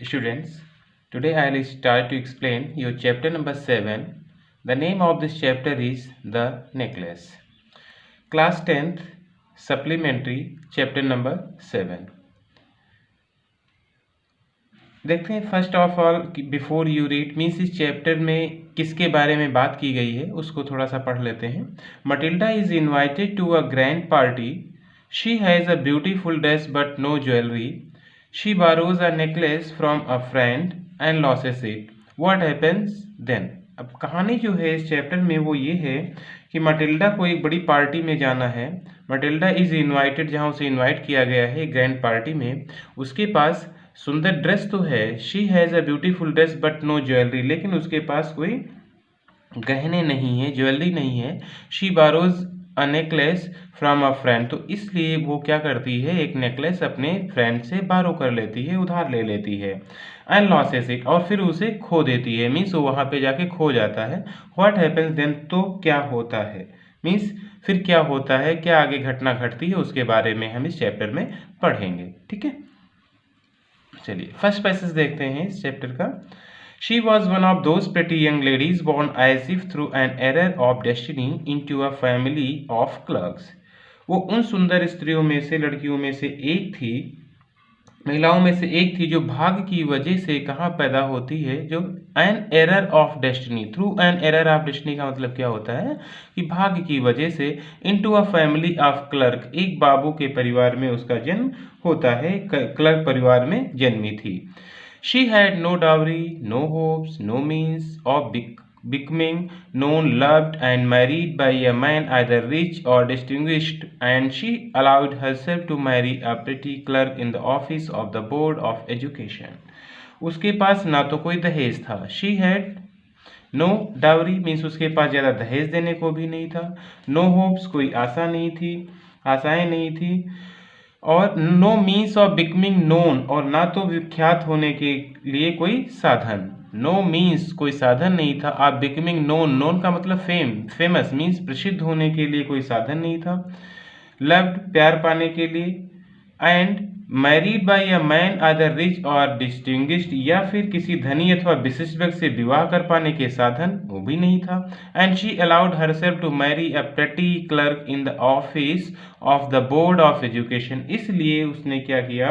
Students, today I will start to explain your chapter number 7. The name of this chapter is The Necklace. Class 10th Supplementary chapter number 7. देखते हैं first of all before you read means इस chapter में किसके बारे में बात की गई है उसको थोड़ा सा पढ़ लेते हैं. Matilda is invited to a grand party. She has a beautiful dress but no jewellery. She borrows a necklace from a friend and loses it. What happens then. अब कहानी जो है इस चैप्टर में वो ये है कि मटिल्डा को एक बड़ी पार्टी में जाना है. मटिल्डा इज इन्वाइटेड, जहाँ उसे इन्वाइट किया गया है एक ग्रैंड पार्टी में. उसके पास सुंदर ड्रेस तो है. She has a beautiful dress but no jewellery, लेकिन उसके पास कोई गहने नहीं है, ज्वेलरी नहीं है. She borrows a necklace from a friend, तो इसलिए वो क्या करती है, एक नेकलेस अपने फ्रेंड से बारो कर लेती है, उधार ले लेती है. एंड लॉसेस इट, और फिर उसे खो देती है, मीन्स वो वहाँ पे जाके खो जाता है. व्हाट हैपन्स देन, तो क्या होता है, मीन्स फिर क्या होता है, क्या आगे घटना घटती है, उसके बारे में हम इस चैप्टर में पढ़ेंगे. ठीक है, चलिए फर्स्ट पैसेज देखते हैं इस चैप्टर का. She was one of those pretty young ladies born as if through an error of destiny into a family of clerks. वो उन सुंदर स्त्रियों में से, लड़कियों में से एक थी, महिलाओं में से एक थी जो भाग्य की वजह से कहाँ पैदा होती है, जो N error of destiny. Through an error of destiny का मतलब क्या होता है कि भाग्य की वजह से into a family of clerk, एक बाबू के परिवार में उसका जन्म होता है, क्लर्क परिवार में जन्मी थी. She had no dowry, no hopes, no means of becoming known, loved and married by a man either rich or distinguished, and she allowed herself to marry a pretty clerk in the office of the board of education. उसके पास ना तो कोई दहेज था. She had no dowry means उसके पास ज़्यादा दहेज देने को भी नहीं था. नो होप्स, कोई आशा नहीं थी, आशाएं नहीं थी. और no means of becoming known, और ना तो विख्यात होने के लिए कोई साधन. नो मीन्स कोई साधन नहीं था. आप बिकमिंग नोन, नोन का मतलब फेम, फेमस मीन्स प्रसिद्ध होने के लिए कोई साधन नहीं था. लव्ड, प्यार पाने के लिए. And married by a man other rich और डिस्टिंग्विश्ड, या फिर किसी धनी अथवा विशिष्ट व्यक्ति से विवाह कर पाने के साधन वो भी नहीं था. And she allowed herself to marry a pretty clerk in the office of the board of education. इसलिए उसने क्या किया,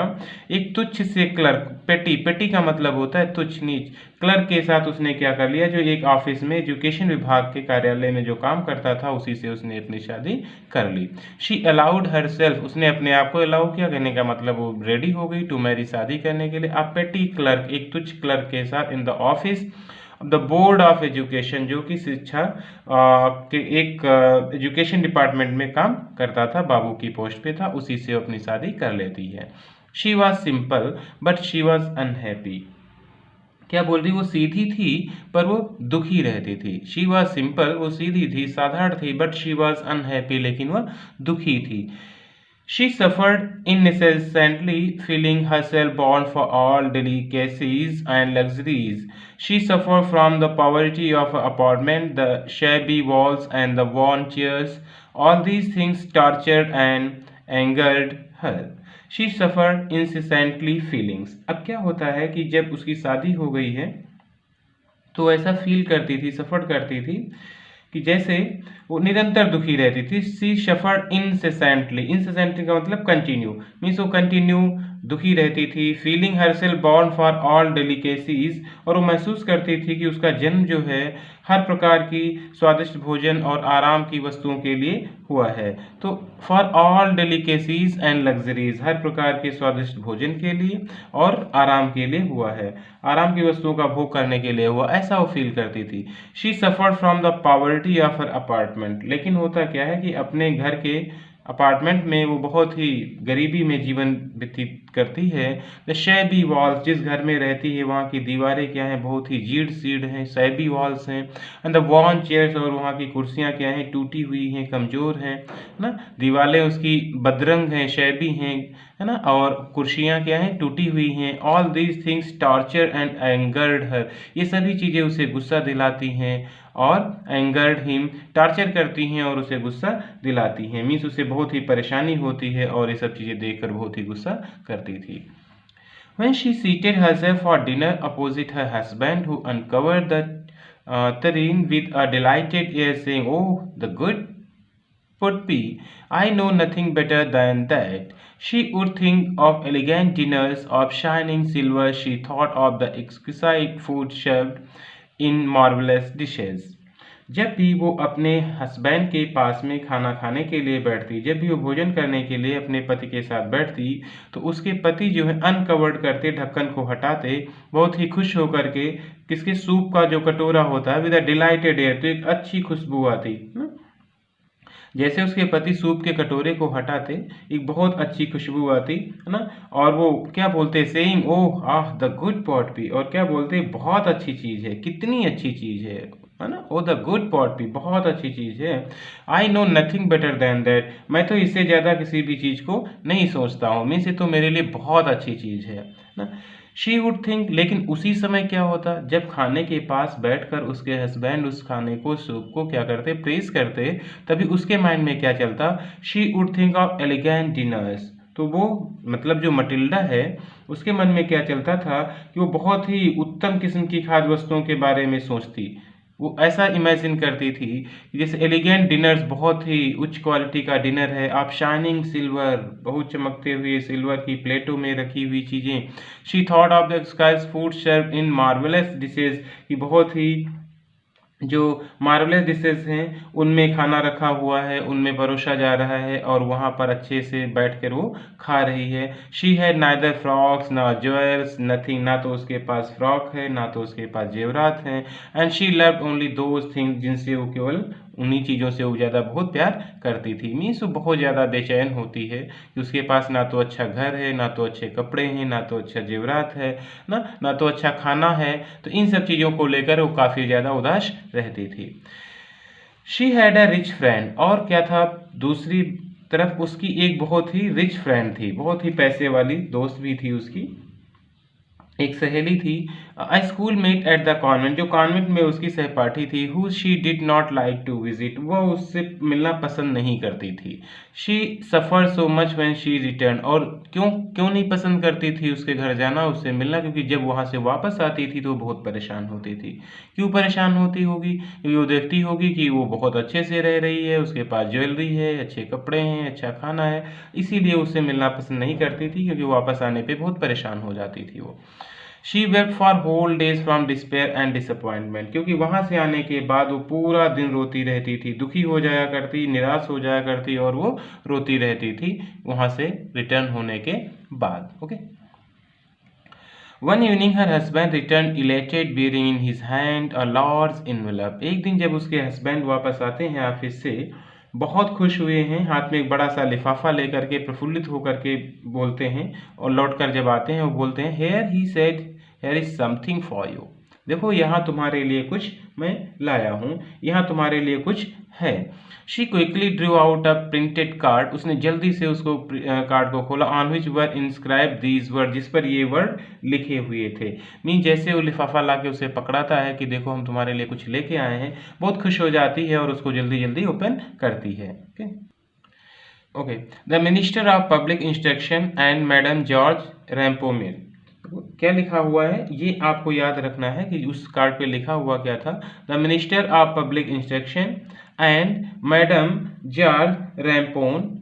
एक तुच्छ से क्लर्क, पेटी, पेटी का मतलब होता है तुच्छ, नीच, क्लर्क के साथ उसने क्या कर लिया, जो एक ऑफिस में एजुकेशन विभाग के कार्यालय में जो काम करता था उसी से उसने अपनी शादी कर ली. शी अलाउड हरसेल्फ, उसने अपने आप को अलाउ किया, कहने का मतलब वो रेडी हो गई टू मैरी, शादी करने के लिए. अ पेटी क्लर्क, एक तुच्छ क्लर्क के साथ, इन the office the board of education, जो कि शिक्षा के एक एजुकेशन डिपार्टमेंट में काम करता था, बाबू की पोस्ट पे था, उसी से अपनी शादी कर लेती है. She was simple but she was unhappy. क्या बोल रही, वो सीधी थी पर वो दुखी रहती थी. शी वॉज सिंपल, वो सीधी थी, साधारण थी, बट शी वॉज अनहैप्पी, लेकिन वह दुखी थी. She suffered incessantly, feeling herself born for all delicacies and luxuries. She suffered from the poverty of her apartment, the shabby walls and the worn chairs. All these things tortured and angered her. She suffered incessantly feelings. अब क्या होता है कि जब उसकी शादी हो गई है तो ऐसा फील करती थी, सफ़र करती थी कि जैसे वो निरंतर दुखी रहती थी. सी सफर्ड इनसेसेंटली, इनसेसेंटली का मतलब कंटिन्यू, मीन्स वो कंटिन्यू दुखी रहती थी. Feeling herself born for all delicacies, और वो महसूस करती थी कि उसका जन्म जो है हर प्रकार की स्वादिष्ट भोजन और आराम की वस्तुओं के लिए हुआ है. तो for all delicacies and luxuries, हर प्रकार के स्वादिष्ट भोजन के लिए और आराम के लिए हुआ है, आराम की वस्तुओं का भोग करने के लिए हुआ, ऐसा वो फील करती थी. She suffered from the poverty of her apartment, लेकिन होता क्या है कि अपने घर के अपार्टमेंट में वो बहुत ही गरीबी में जीवन व्यतीत करती है. द शैबी वॉल्स, जिस घर में रहती है वहाँ की दीवारें क्या हैं, बहुत ही जीर्ण शीर्ण हैं, शैबी वॉल्स हैं. एंड द वॉर्न चेयर्स, और वहाँ की कुर्सियाँ क्या हैं, टूटी हुई हैं, कमज़ोर हैं, ना, दीवारें उसकी बदरंग हैं, शैबी हैं, है ना, और कुर्सियाँ क्या हैं, टूटी हुई हैं. All these things torture and angered her, ये सभी चीज़ें उसे गुस्सा दिलाती हैं और एंगर्ड हिम, टार्चर करती हैं और उसे गुस्सा दिलाती हैं, मीन्स उसे बहुत ही परेशानी होती है और ये सब चीज़ें देखकर बहुत ही गुस्सा करती थी. When she seated herself for dinner opposite her husband, who uncovered the tureen with a delighted air, saying, "Oh, the good Putby, I know nothing better than that." She would think of elegant dinners, of shining silver. She thought of the exquisite food served in marvelous dishes. जब भी वो अपने husband के पास में खाना खाने के लिए बैठती, जब भी वो भोजन करने के लिए अपने पति के साथ बैठती, तो उसके पति जो है अनकवर्ड करते, ढक्कन को हटाते, बहुत ही खुश होकर के किसके सूप का जो कटोरा होता है विद अ डिलाइटेड एयर, तो एक अच्छी खुशबू आती ना। जैसे उसके पति सूप के कटोरे को हटाते, एक बहुत अच्छी खुशबू आती है ना, और वो क्या बोलते, saying oh ah the good pot भी, और क्या बोलते, बहुत अच्छी चीज है, कितनी अच्छी चीज है ना, ओ द गुड पॉट भी, बहुत अच्छी चीज है। I know nothing better than that, मैं तो इससे ज्यादा किसी भी चीज को नहीं सोचता हूँ, मीन्स ये तो मेरे लिए बहुत अच्छी चीज है ना। शी वुड थिंक, लेकिन उसी समय क्या होता, जब खाने के पास बैठकर उसके हस्बैंड उस खाने को, सूप को क्या करते, प्रेस करते, तभी उसके माइंड में क्या चलता, she would think of elegant dinners. तो वो मतलब जो मटिल्डा है, उसके मन में क्या चलता था कि वो बहुत ही उत्तम किस्म की खाद्य वस्तुओं के बारे में सोचती। वो ऐसा इमेजिन करती थी कि जैसे एलिगेंट डिनर्स, बहुत ही उच्च क्वालिटी का डिनर है, आप शाइनिंग सिल्वर, बहुत चमकते हुए सिल्वर की प्लेटों में रखी हुई चीज़ें। She thought of the skies food serve in marvellous dishes, की बहुत ही जो मार्वलेस डिशेज हैं उनमें खाना रखा हुआ है, उनमें परोसा जा रहा है, और वहाँ पर अच्छे से बैठकर वो खा रही है। शी हैड नाइदर फ्रॉक्स ना ज्वेल्स नथिंग, ना तो उसके पास फ्रॉक है, ना तो उसके पास जेवरात हैं। And she loved only those things, जिनसे वो केवल उन्हीं चीज़ों से वो ज़्यादा बहुत प्यार करती थी। मीन्स वो बहुत ज़्यादा बेचैन होती है कि उसके पास ना तो अच्छा घर है, ना तो अच्छे कपड़े हैं, ना तो अच्छा जेवरात है ना तो अच्छा खाना है। तो इन सब चीज़ों को लेकर वो काफ़ी ज़्यादा उदास रहती थी। She had a rich friend, और क्या था, दूसरी तरफ उसकी एक बहुत ही रिच फ्रेंड थी, बहुत ही पैसे वाली दोस्त भी थी उसकी, एक सहेली थी, a schoolmate at the convent, जो कॉन्वेंट में उसकी सहपाठी थी, who she did not like to visit, वह उससे मिलना पसंद नहीं करती थी। She suffer so much when she return, और क्यों क्यों नहीं पसंद करती थी उसके घर जाना, उससे मिलना, क्योंकि जब वहाँ से वापस आती थी तो बहुत परेशान होती थी। क्यों परेशान होती होगी, क्योंकि वो देखती होगी कि वो बहुत अच्छे से रह रही है, उसके पास ज्वेलरी है, अच्छे कपड़े हैं, अच्छा खाना है, इसीलिए उससे मिलना पसंद नहीं करती थी, क्योंकि वापस आने पे बहुत परेशान हो जाती थी वो। She wept for whole days from despair and disappointment, क्योंकि वहां से आने के बाद वो पूरा दिन रोती रहती थी, दुखी हो जाया करती, निराश हो जाया करती, और वो रोती रहती थी वहां से रिटर्न होने के बाद। Okay. One evening her husband return elated bearing in his hand a large envelope, एक दिन जब उसके हस्बैंड वापस आते हैं ऑफिस से, बहुत खुश हुए हैं, हाथ में एक बड़ा सा लिफाफा लेकर के, प्रफुल्लित होकर के बोलते हैं, और लौट कर जब आते हैं वो बोलते हैं, here he said here is something for you, देखो यहाँ तुम्हारे लिए कुछ मैं लाया हूँ, यहाँ तुम्हारे लिए कुछ है। She quickly Drew out a printed card, उसने जल्दी से उसको कार्ड को खोला, on which were inscribe these word, जिस पर ये वर्ड लिखे हुए थे। मीन जैसे वो लिफाफा ला के उसे पकड़ाता है कि देखो हम तुम्हारे लिए कुछ लेके आए हैं, बहुत खुश हो जाती है और उसको जल्दी जल्दी ओपन करती है। Okay okay. The minister of public instruction and madam George Ramponneau, क्या लिखा हुआ है ये आपको याद रखना है कि उस कार्ड पे लिखा हुआ क्या था। The minister of public instruction and madam George Ramponneau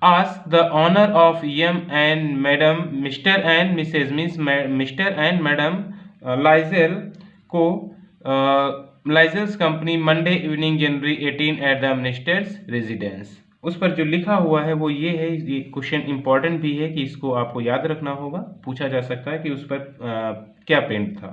ask the honor of yum and madam mr and mrs, means mr and madam Lizel को Loisel's company Monday evening January 18 at the minister's residence. उस पर जो लिखा हुआ है वो ये है, ये क्वेश्चन इंपॉर्टेंट भी है कि इसको आपको याद रखना होगा, पूछा जा सकता है कि उस पर क्या प्रिंट था।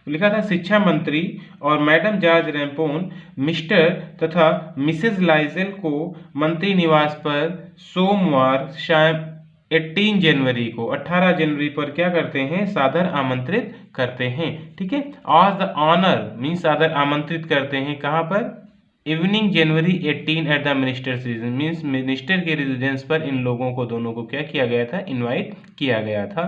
तो लिखा था, शिक्षा मंत्री और मैडम जॉर्ज रैम्पोन मिस्टर तथा मिसेज लाइजेल को मंत्री निवास पर सोमवार शाम 18 जनवरी को, 18 जनवरी पर क्या करते हैं, सादर आमंत्रित करते हैं। ठीक है, आज द ऑनर मीन सादर आमंत्रित करते हैं, कहाँ पर, evening January 18 at the minister's residence, means minister के रेजिडेंस पर इन लोगों को, दोनों को क्या किया गया था, इनवाइट किया गया था।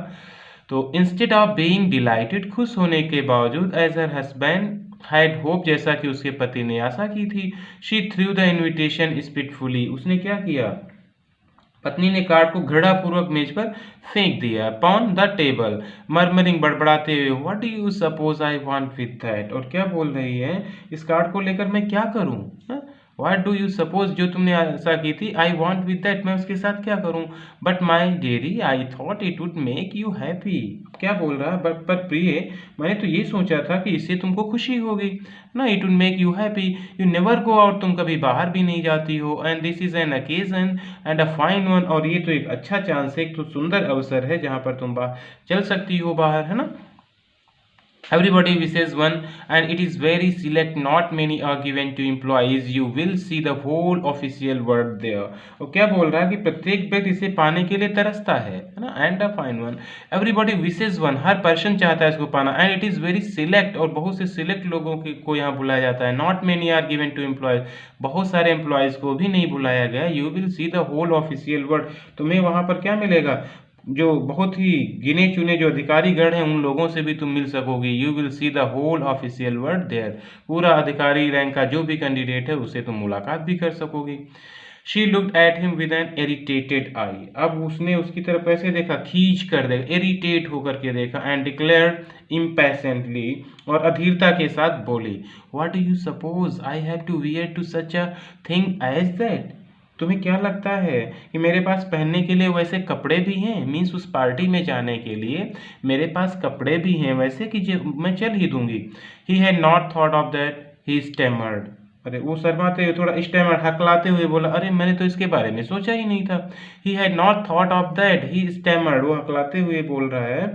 तो इंस्टेड ऑफ बीइंग डिलाइटेड, खुश होने के बावजूद, as her husband had hope, जैसा कि उसके पति ने आशा की थी, she threw the invitation spitefully, उसने क्या किया, पत्नी ने कार्ड को घृणापूर्वक मेज पर फेंक दिया। अपॉन द टेबल, मरमरिंग बड़बड़ाते हुए, what do you suppose I want with that. और क्या बोल रही है, इस कार्ड को लेकर मैं क्या करूं? व्हाट डू यू सपोज, जो तुमने ऐसा की थी, आई वांट विद दैट, मैं उसके साथ क्या करूं? But my dairy I thought it would make you happy. क्या बोल रहा है, बट पर प्रिय, मैंने तो ये सोचा था कि इससे तुमको खुशी होगी ना। It would make you happy, you never go out, तुम कभी बाहर भी नहीं जाती हो। And this is an occasion and a fine one, और ये तो एक अच्छा चांस है, एक तो सुंदर अवसर है जहां पर तुम चल सकती हो बाहर, है ना। Everybody wishes one, and it is very select, not many are given to employees. You will see the whole official world there. और क्या बोल रहा है कि प्रत्येक व्यक्ति इसे पाने के लिए तरसता है ना। And a fine one, everybody wishes one, her person चाहता है इसको पाना। And it is very select, और बहुत से सिलेक्ट लोगों को यहाँ बुलाया जाता है। Not many are given to employees, बहुत सारे एम्प्लॉयज को भी नहीं बुलाया गया। You will see the whole official world, तुम्हें वहां पर क्या मिलेगा, जो बहुत ही गिने चुने जो अधिकारी गण हैं उन लोगों से भी तुम मिल सकोगे। You will see the whole official world there, पूरा अधिकारी रैंक का जो भी कैंडिडेट है उसे तुम मुलाकात भी कर सकोगे। She looked at him with an irritated eye, अब उसने उसकी तरफ ऐसे देखा, खींच कर देखा, इरिटेट होकर के देखा। एंड डिक्लेयर्ड इम्पैशेंटली, और अधीरता के साथ बोली, what do you suppose I have to wear to such a thing as that. तुम्हें क्या लगता है कि मेरे पास पहनने के लिए वैसे कपड़े भी हैं? मीन्स उस पार्टी में जाने के लिए मेरे पास कपड़े भी हैं वैसे कि जो मैं चल ही दूंगी। He had not thought of that, he stammered, अरे वो शर्माते हुए, थोड़ा स्टैमर्ड, हकलाते हुए बोला, अरे मैंने तो इसके बारे में सोचा ही नहीं था। He had not thought of that, he stammered, वो हकलाते हुए बोल रहा है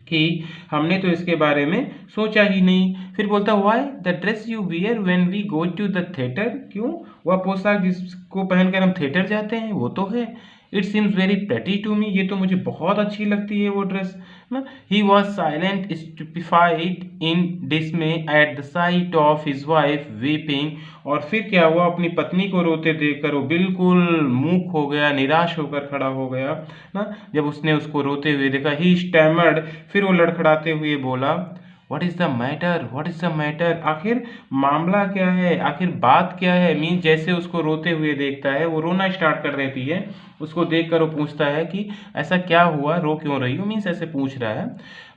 कि हमने तो इसके बारे में सोचा ही नहीं। फिर बोलता, why the dress you wear when we go to the theatre, क्यों वह पोशाक जिसको पहनकर हम थिएटर जाते हैं वो तो है। It seems very pretty to me, ये तो मुझे बहुत अच्छी लगती है वो ड्रेस ना। He was silent stupefied in डिसमे at the site of his wife weeping, और फिर क्या हुआ, अपनी पत्नी को रोते देखकर वो बिल्कुल मूक हो गया, निराश होकर खड़ा हो गया ना, जब उसने उसको रोते हुए देखा। ही स्टैमर्ड, फिर वो लड़खड़ाते हुए बोला, what is the matter, what is the matter, आखिर मामला क्या है, आखिर बात क्या है। मीन जैसे उसको रोते हुए देखता है, वो रोना स्टार्ट कर देती है, उसको देखकर वो पूछता है कि ऐसा क्या हुआ, रो क्यों रही हो, मीन्स ऐसे पूछ रहा है।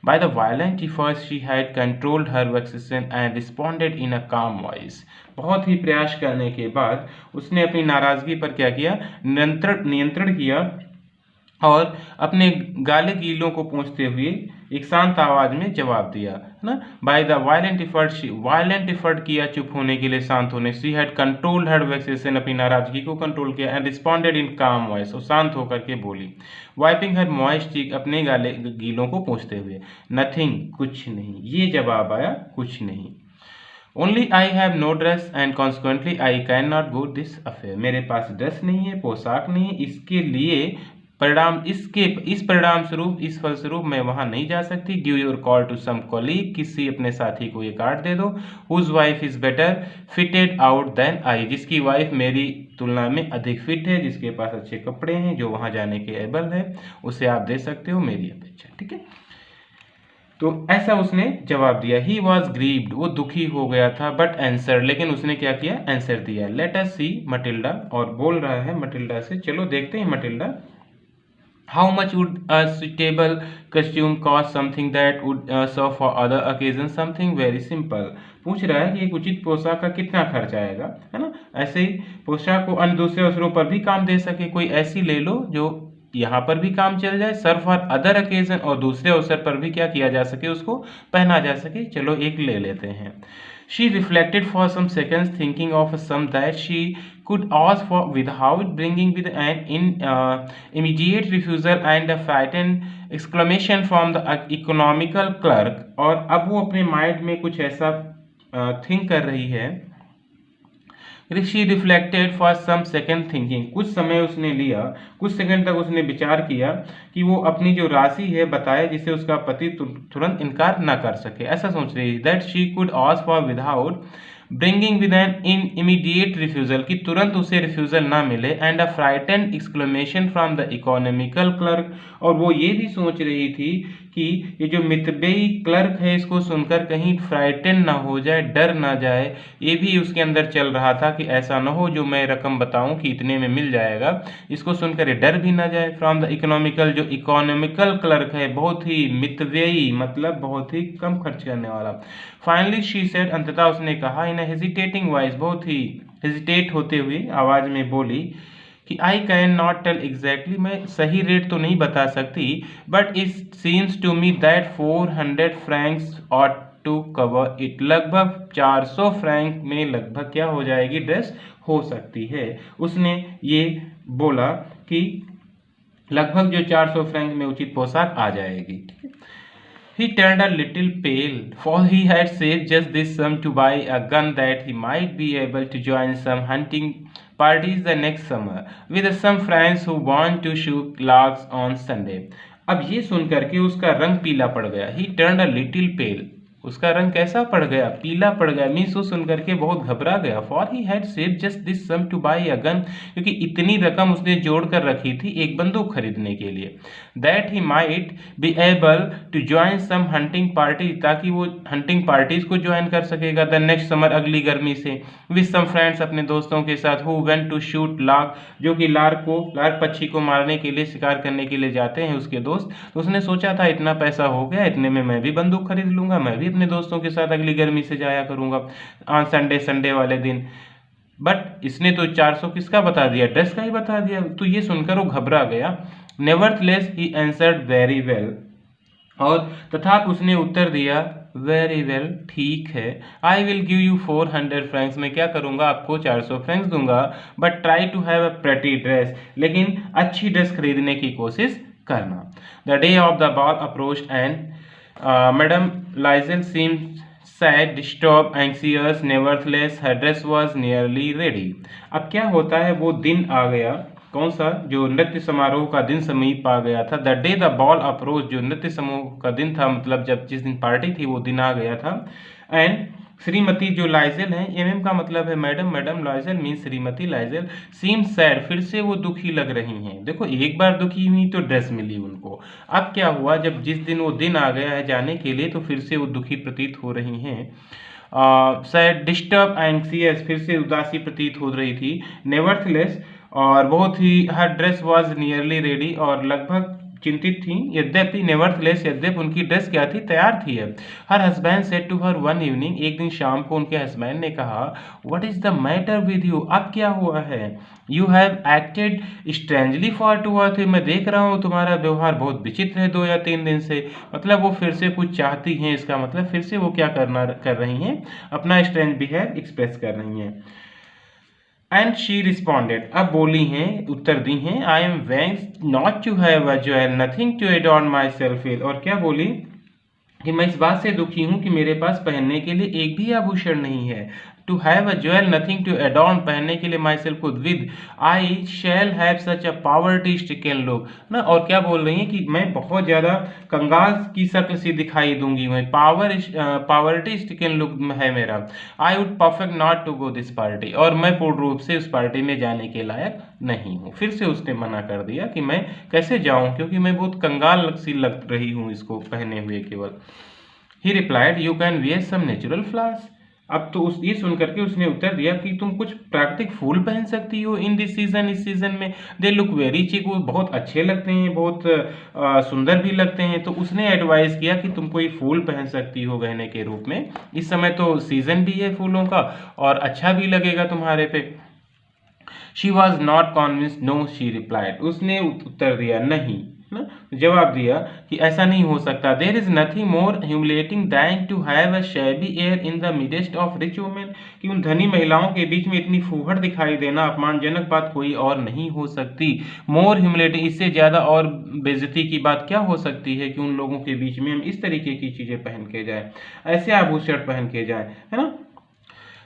By the violent efforts she had controlled her vexation and responded in a calm voice, बहुत ही प्रयास करने के बाद उसने अपनी नाराजगी पर क्या किया, नियंत्रण किया, और अपने गाले गीलों को पोंछते हुए एक शांत आवाज में जवाब दिया, है ना। बाय द वायलेंट एफर्ट किया चुप होने के लिए, शांत होने। शी हैड कंट्रोल्ड हर वेक्सेशन, अपनी नाराजगी को कंट्रोल किया। एंड रिस्पॉन्डेड इन काम वॉइस, और शांत होकर के बोली। वाइपिंग हर मॉइस्ट चीक, अपने गाले गीलों को पोंछते हुए। नथिंग, कुछ नहीं, ये जवाब आया, कुछ नहीं। Only I have no dress and consequently I can not go this affair, मेरे पास ड्रेस नहीं है, पोशाक नहीं है, इसके लिए इस परिणाम स्वरूप, इस फलस्वरूप मैं वहां नहीं जा सकती। Give your call to some colleague, किसी अपने साथी को ये कार्ड दे दो। Whose wife is better fitted out than I, जिसकी वाइफ मेरी तुलना में अधिक फिट है, जिसके पास अच्छे कपड़े हैं, जो वहां जाने के एबल है, उसे आप दे सकते हो मेरी अपेक्षा, ठीक है। तो ऐसा उसने जवाब दिया। ही वॉज ग्रीव्ड, वो दुखी हो गया था, बट आंसर, लेकिन उसने क्या किया, आंसर दिया। लेट अस सी मटिल्डा, और बोल रहा है मटिल्डा से, चलो देखते हैं Matilda. How much would a suitable costume cost, something that would serve for other occasion, something very simple. पूछ रहा है कि एक उचित पोशाक का कितना खर्च आएगा, है ना। ऐसे ही पोशाक को अन्य दूसरे अवसरों पर भी काम दे सके, कोई ऐसी ले लो जो यहाँ पर भी काम चल जाए, सर्व फॉर अदर ओकेजन, और दूसरे अवसर पर भी क्या किया जा सके, उसको पहना जा सके। चलो एक ले लेते हैं। She reflected for some seconds, thinking of a sum that she could ask for without bringing with an immediate refusal and a frightened exclamation from the economical clerk। और अब वो अपने माइंड में कुछ ऐसा थिंक कर रही है। She reflected for some second thinking, कुछ समय उसने लिया, कुछ सेकंड तक उसने विचार किया कि वो अपनी जो राशि है बताए, जिसे उसका पति तुरंत इनकार ना कर सके, ऐसा सोच रही है। That she could ask for without bringing with an in immediate refusal, कि तुरंत उसे रिफ्यूजल ना मिले। And a frightened exclamation from the economical clerk, और वो ये भी सोच रही थी कि ये जो मितबेई क्लर्क है इसको सुनकर कहीं फ्राइटन ना हो जाए, डर ना जाए। ये भी उसके अंदर चल रहा था कि ऐसा ना हो जो मैं रकम बताऊं कि इतने में मिल जाएगा, इसको सुनकर ये डर भी ना जाए। फ्रॉम द इकोनॉमिकल, जो इकोनॉमिकल क्लर्क है, बहुत ही मितव्ययी मतलब बहुत ही कम खर्च करने वाला। फाइनली शी सेड, अंततः उसने कहा, इन हेजिटेटिंग वॉइस, बहुत ही हेजिटेट होते हुए आवाज में बोली कि I can not tell exactly, मैं सही रेट तो नहीं बता सकती, but it seems to me that 400 francs ought to cover it, लगभग 400 फ्रैंक में लगभग क्या हो जाएगी, ड्रेस हो सकती है। उसने ये बोला कि लगभग जो 400 फ्रैंक में उचित पोशाक आ जाएगी। He turned a little pale, for he had saved just this sum to buy a gun that he might be able to join some hunting parties the next summer with some friends who want to shoot larks on Sunday. अब ये सुन करके उसका रंग पीला पड़ गया। He turned a little pale, उसका रंग कैसा पड़ गया, पीला पड़ गया। मीन्स वो सुन करके बहुत घबरा गया। For he had saved just this sum to buy a gun, क्योंकि इतनी रकम उसने जोड़ कर रखी थी एक बंदूक खरीदने के लिए। That he might be able to join some hunting party, ताकि वो हंटिंग पार्टीज को ज्वाइन कर सकेगा द नेक्स्ट समर, अगली गर्मी से, विद सम फ्रेंड्स, अपने दोस्तों के साथ, who went to shoot lark, जो कि लार्क पक्षी को मारने के लिए, शिकार करने के लिए जाते हैं उसके दोस्त। तो उसने सोचा था इतना पैसा हो गया, इतने में मैं भी बंदूक खरीद लूंगा, मैं भी अपने दोस्तों के साथ अगली गर्मी से जाया करूंगा ऑन संडे वाले दिन। बट इसने तो 400 किसका बता दिया, ड्रेस का ही बता दिया। तो ये सुनकर वो घबरा गया। Nevertheless he answered very well, और तथा उसने उत्तर दिया वेरी वेल, ठीक है, I will give you 400 francs, मैं क्या करूंगा, आपको 400 फ्रैंक्स दूंगा, but try to have a pretty dress, लेकिन अच्छी ड्रेस खरीदने की कोशिश करना। The day of the ball approached and madam Loisel seemed sad, disturbed, anxious, nevertheless her dress was nearly ready. अब क्या होता है, वो दिन आ गया, कौन सा, जो नृत्य समारोह का दिन समीप आ गया था। The day the ball approach, जो नृत्य समूह का दिन था, मतलब जब जिस दिन पार्टी थी वो दिन आ गया था। एंड श्रीमती जो लाइजल है, एमएम का मतलब है मैडम, मैडम लाइजल मीन श्रीमती लाइजल, सीम सैड, फिर से वो दुखी लग रही हैं। देखो एक बार दुखी हुई तो ड्रेस मिली उनको, अब क्या हुआ, जब जिस दिन वो दिन आ गया है जाने के लिए, तो फिर से वो दुखी प्रतीत हो रही हैं। सैड, डिस्टर्ब, एंक्सियस, फिर से उदासी प्रतीत हो रही थी। नेवरथलेस, और बहुत ही, हर ड्रेस वॉज नियरली रेडी, और लगभग चिंतित थी। यद्यपि, नेवरथलेस, यद्यपि उनकी ड्रेस क्या थी, तैयार थी। Her husband said to her one evening, एक दिन शाम को उनके हस्बैंड ने कहा, what is the matter with you, अब क्या हुआ है, you have acted strangely for 2 or 3, मैं देख रहा हूँ तुम्हारा व्यवहार बहुत विचित्र है 2 या 3 दिन से। मतलब वो फिर से कुछ चाहती हैं, इसका मतलब फिर से वो क्या कर रही हैं, अपना स्ट्रेंज बिहेव एक्सप्रेस कर रही हैं। एंड शी रिस्पॉन्डेड, अब बोली हैं, उत्तर दी हैं, आई एम वेंग्स not to have a jewel, nothing to adorn myself with, और क्या बोली कि मैं इस बात से दुखी हूं कि मेरे पास पहनने के लिए एक भी आभूषण नहीं है। To have a jewel, nothing to adorn, पहनने के लिए माई सेल्फ खुद, with I shall have such a poverty stricken look ना। और क्या बोल रही हैं कि मैं बहुत ज़्यादा कंगाल की शक्ल सी दिखाई दूंगी, मैं पावर्टी स्ट्रिकन लुक है मेरा। I would perfect not to go this party, और मैं पूर्ण रूप से उस पार्टी में जाने के लायक नहीं हूँ। फिर से उसने मना कर दिया कि मैं कैसे जाऊँ, क्योंकि मैं बहुत कंगाल सी लग रही हूँ इसको पहने हुए केवल। ही replied, you can wear some natural flowers, अब तो ये सुन करके उसने उत्तर दिया कि तुम कुछ प्राकृतिक फूल पहन सकती हो इन दिस सीजन, इस सीजन में। दे लुक वेरी चिक, वो बहुत अच्छे लगते हैं, बहुत सुंदर भी लगते हैं। तो उसने एडवाइस किया कि तुम कोई फूल पहन सकती हो गहने के रूप में, इस समय तो सीजन भी है फूलों का, और अच्छा भी लगेगा तुम्हारे पे। She was not convinced, no, she replied, उसने उत्तर दिया नहीं, ना, जवाब दिया कि ऐसा नहीं हो सकता। There is nothing more humiliating than to have a shabby air in the midst of rich women, कि उन धनी महिलाओं के बीच में इतनी फूहड़ दिखाई देना अपमानजनक बात कोई और नहीं हो सकती। मोर ह्यूमिलेटिंग, इससे ज्यादा और बेइज्जती की बात क्या हो सकती है कि उन लोगों के बीच में हम इस तरीके की चीजें पहन के जाए, ऐसे आभूषण पहन के जाए, है ना।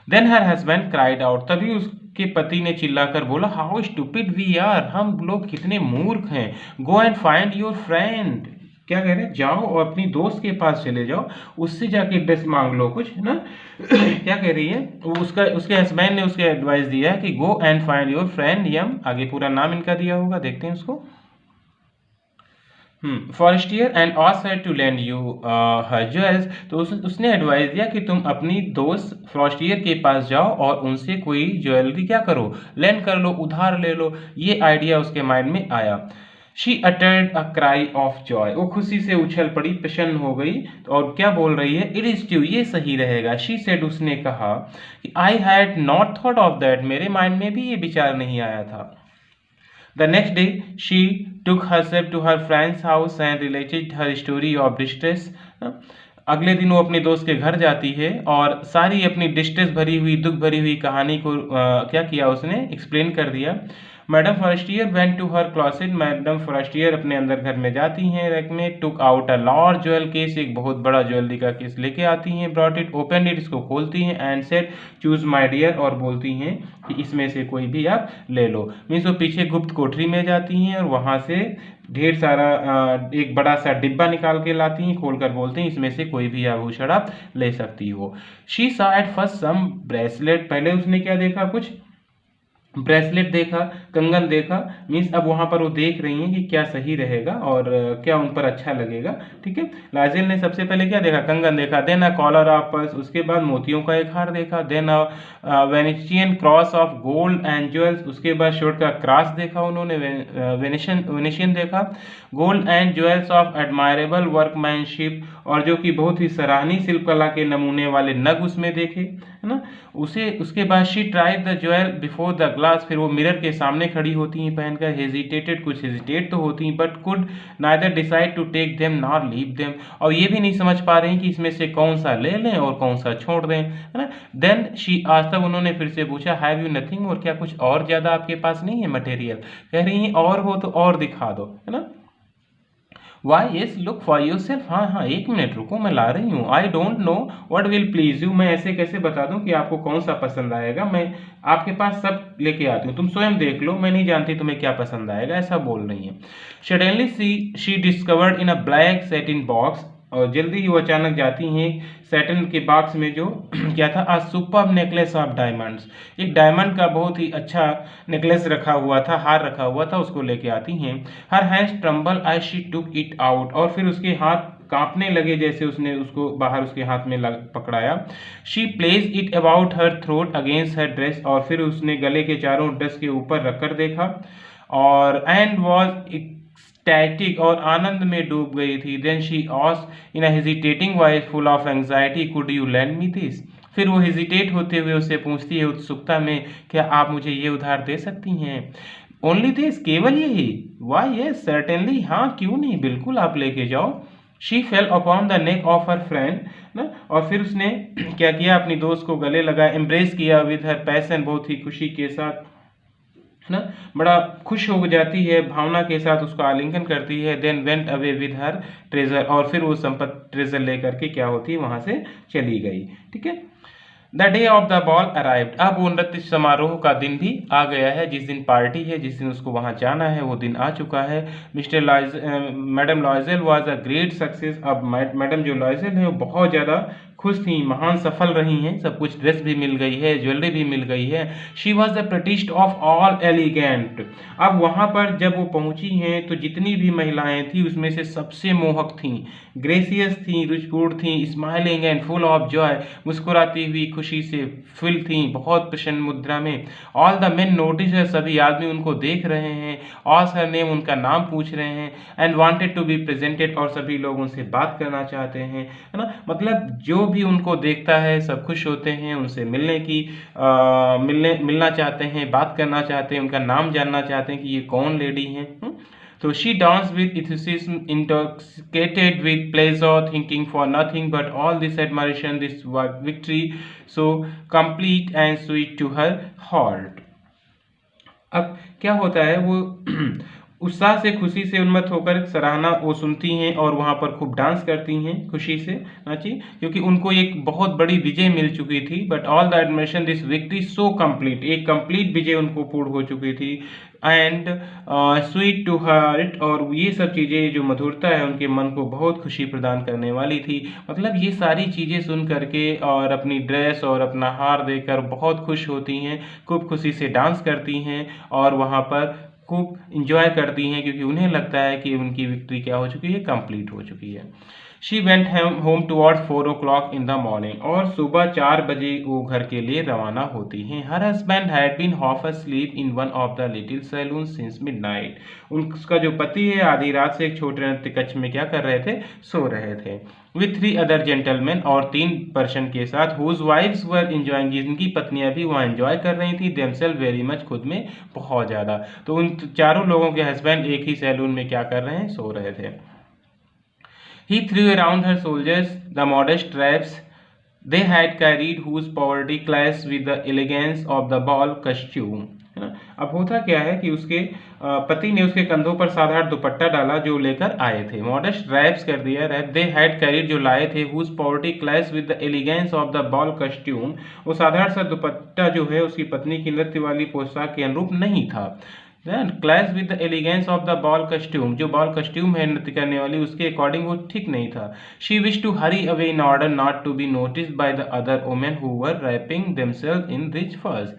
Then her husband cried out, तभी उसके पति ने चिल्लाकर बोला, हाउ स्टूपिड वी आर, हम लोग कितने मूर्ख हैं। गो एंड फाइंड योर फ्रेंड, क्या कह रहे हैं, जाओ और अपनी दोस्त के पास चले जाओ, उससे जाके ड्रेस मांग लो कुछ, है ना। क्या कह रही है उसके हस्बैंड ने उसके एडवाइस दिया है कि go and find your friend, यम, आगे पूरा नाम इनका दिया होगा, देखते हैं उसको। Forestier and asked her to lend you her jewels. तो उसने एडवाइस दिया कि तुम अपनी दोस्त फॉरेस्टियर के पास जाओ और उनसे कोई ज्वेलरी क्या करो, लेंड कर लो, उधार ले लो। ये आइडिया उसके माइंड में आया। She uttered a cry of Joy, वो खुशी से उछल पड़ी, प्रसन्न हो गई। और क्या बोल रही है, इट इज ट्रू, ये सही रहेगा। शी सेड, उसने कहा कि I had not thought of that, मेरे माइंड में भी ये विचार नहीं आया था। The next day, she took herself to her friend's house and related her story of distress. अगले दिन वो अपने दोस्त के घर जाती है और सारी अपनी डिस्ट्रेस भरी हुई, दुख भरी हुई कहानी को क्या किया, उसने एक्सप्लेन कर दिया। Madame Forestier went to her closet, madame Forestier अपने अंदर घर में जाती हैं, रैक में, took out a large jewel case, एक बहुत बड़ा ज्वेलरी का केस लेके आती हैं, ब्रॉट इट, ओपन इट, इसको खोलती हैं, and said choose my dear, और बोलती हैं कि इसमें से कोई भी आप ले लो। मीन्स वो पीछे गुप्त कोठरी में जाती हैं और वहाँ से ढेर सारा एक बड़ा सा डिब्बा निकाल के लाती हैं, खोलकर बोलते हैं इसमें से कोई भी आभूषण आप ले सकती हो। She saw at first some bracelet, पहले उसने क्या देखा, कुछ ब्रेसलेट देखा, कंगन देखा। मीन्स अब वहां पर वो देख रही हैं कि क्या सही रहेगा और क्या उन पर अच्छा लगेगा। ठीक है, लाजिल ने सबसे पहले क्या देखा, कंगन देखा, then a collar of pearls, उसके बाद मोतियों का एक हार देखा, then a Venetian cross of gold and jewels, उसके बाद शोर्ट का क्रॉस देखा उन्होंने, वेनेशियन देखा, gold and jewels of admirable workmanship, और जो कि बहुत ही सराहनीय शिल्पकला के नमूने वाले नग उसमें देखे, है ना। उसके बाद she tried the jewel before the glass, फिर वो मिरर के सामने खड़ी होती हैं पहनकर, हेजिटेटेड, कुछ हेजिटेट तो होती हैं, but could neither decide to take them nor leave them, और ये भी नहीं समझ पा रही हैं कि इसमें से कौन सा ले लें और कौन सा छोड़ दें, है ना। देन शी, आज तक उन्होंने फिर से पूछा, हैव यू नथिंग, और क्या कुछ और ज़्यादा आपके पास नहीं है मटेरियल, कह रही हैं और हो तो और दिखा दो, है ना। Why yes look for your self, हाँ हाँ एक मिनट रुको, मैं ला रही हूँ। I don't know what will please you, मैं ऐसे कैसे बता दूं कि आपको कौन सा पसंद आएगा, मैं आपके पास सब लेके आती हूँ, तुम स्वयं देख लो, मैं नहीं जानती तुम्हें क्या पसंद आएगा, ऐसा बोल रही है। Suddenly she discovered in a black satin box, और जल्दी ही वो अचानक जाती हैं सैटन के बॉक्स में, जो क्या था, a super necklace of diamonds, एक डायमंड का बहुत ही अच्छा नेकलेस रखा हुआ था, हार रखा हुआ था, उसको लेके आती हैं। Her hands tremble as she took it out, और फिर उसके हाथ कांपने लगे जैसे उसने उसको बाहर उसके हाथ में पकड़ाया। She place it about her throat against her dress, और फिर उसने गले के चारों ड्रेस के ऊपर रखकर देखा, और एंड वॉज स्टैटिक, और आनंद में डूब गई थी। Then she asked in a hesitating voice full of anxiety, could you lend me this, फिर वो हेजिटेट होते हुए उससे पूछती है उत्सुकता में, क्या आप मुझे ये उधार दे सकती हैं। ओनली दिस, केवल यही। वाई यस सर्टेनली, हाँ क्यों नहीं, बिल्कुल आप लेके जाओ। She fail upon the neck of her friend ना, और फिर उसने क्या किया, अपनी दोस्त को गले लगा, एम्ब्रेस किया विद हर पैसन, बहुत ही खुशी के साथ, है ना, बड़ा खुश हो जाती है, भावना के साथ उसको आलिंगन करती है। Then went away with her treasure, और फिर वो संपत्ति ट्रेजर लेकर के क्या होती है, वहां से चली गई। ठीक है, the day of the ball arrived, अब वो नृत्य समारोह का दिन भी आ गया है, जिस दिन पार्टी है, जिस दिन उसको वहां जाना है, वो दिन आ चुका है। Madam Loisel was a great success, अब मैडम जो लॉयजेल है वो बहुत ज़्यादा खुश थी, महान सफल रही हैं, सब कुछ, ड्रेस भी मिल गई है, ज्वेलरी भी मिल गई है। She was the prettiest of all elegant, अब वहाँ पर जब वो पहुँची हैं तो जितनी भी महिलाएं थी उसमें से सबसे मोहक थीं, ग्रेसियस थीं, रुचपूर्ण थीं, smiling and full of joy, मुस्कुराती हुई खुशी से फिल थीं, बहुत प्रसन्न मुद्रा में। ऑल द मेन नोटिस, सभी आदमी उनको देख रहे हैं, ऑस हर नेम, उनका नाम पूछ रहे हैं, and wanted to be presented, और सभी लोग उनसे बात करना चाहते हैं, है ना। मतलब जो भी उनको देखता है सब खुश होते हैं, उनसे मिलना चाहते हैं, बात करना चाहते हैं, उनका नाम जानना चाहते हैं कि ये कौन लेडी है। तो she dance with enthusiasm, intoxicated with pleasure, thinking for nothing but all this admiration, this victory so complete and sweet to her heart. अब क्या होता है, वो उत्साह से, खुशी से उन्मत्त होकर सराहना वो सुनती हैं और वहाँ पर खूब डांस करती हैं, खुशी से नाची, क्योंकि उनको एक बहुत बड़ी विजय मिल चुकी थी। But all the admission, this victory so complete, एक कंप्लीट विजय उनको पूर्ण हो चुकी थी। एंड स्वीट टू हार्ट, और ये सब चीज़ें जो मधुरता है उनके मन को बहुत खुशी प्रदान करने वाली थी। मतलब ये सारी चीज़ें सुन करके और अपनी ड्रेस और अपना हार देकर बहुत खुश होती हैं, खूब खुशी से डांस करती हैं और वहाँ पर खूब इंजॉय करती हैं क्योंकि उन्हें लगता है कि उनकी विक्ट्री क्या हो चुकी है, कंप्लीट हो चुकी है। She went home towards 4 o'clock in the morning, और सुबह 4 बजे वो घर के लिए रवाना होती हैं। Her husband had been half asleep in one of the little salon since midnight. उसका जो पति है आधी रात से एक छोटे नृत्य कक्ष में क्या कर रहे थे, सो रहे थे। विथ 3 अदर जेंटलमैन, और 3 पर्सन के साथ, हुज वाइफ्स वर एंजॉइंग, जिनकी पत्नियां भी वहाँ एंजॉय कर रही थी, देमसेल्फ वेरी मच, खुद में बहुत ज़्यादा। तो उन चारों लोगों के हस्बैंड एक ही सैलून में क्या कर रहे हैं, सो रहे थे। He threw around her soldiers the modest traps they had carried, whose poverty clashed with the elegance of the ball costume। है ना। अब होता क्या है कि उसके पति ने उसके कंधों पर साधारण दुपट्टा डाला जो लेकर आए थे। मॉडेस्ट रैप्स कर दिया, रैप दे हैड कैरिड जो लाए थे, whose poverty clash with the elegance of the ball costume, वो साधारण सा दुपट्टा जो है उसकी पत्नी की नृत्य वाली पोशाक के अनुरूप नहीं था। Clash with the elegance of the ball costume, जो बॉल कस्ट्यूम है नृत्य करने वाली उसके अकॉर्डिंग वो ठीक नहीं था। She wish to hurry away in order not to be noticed by the other women who were wrapping themselves in rich furs.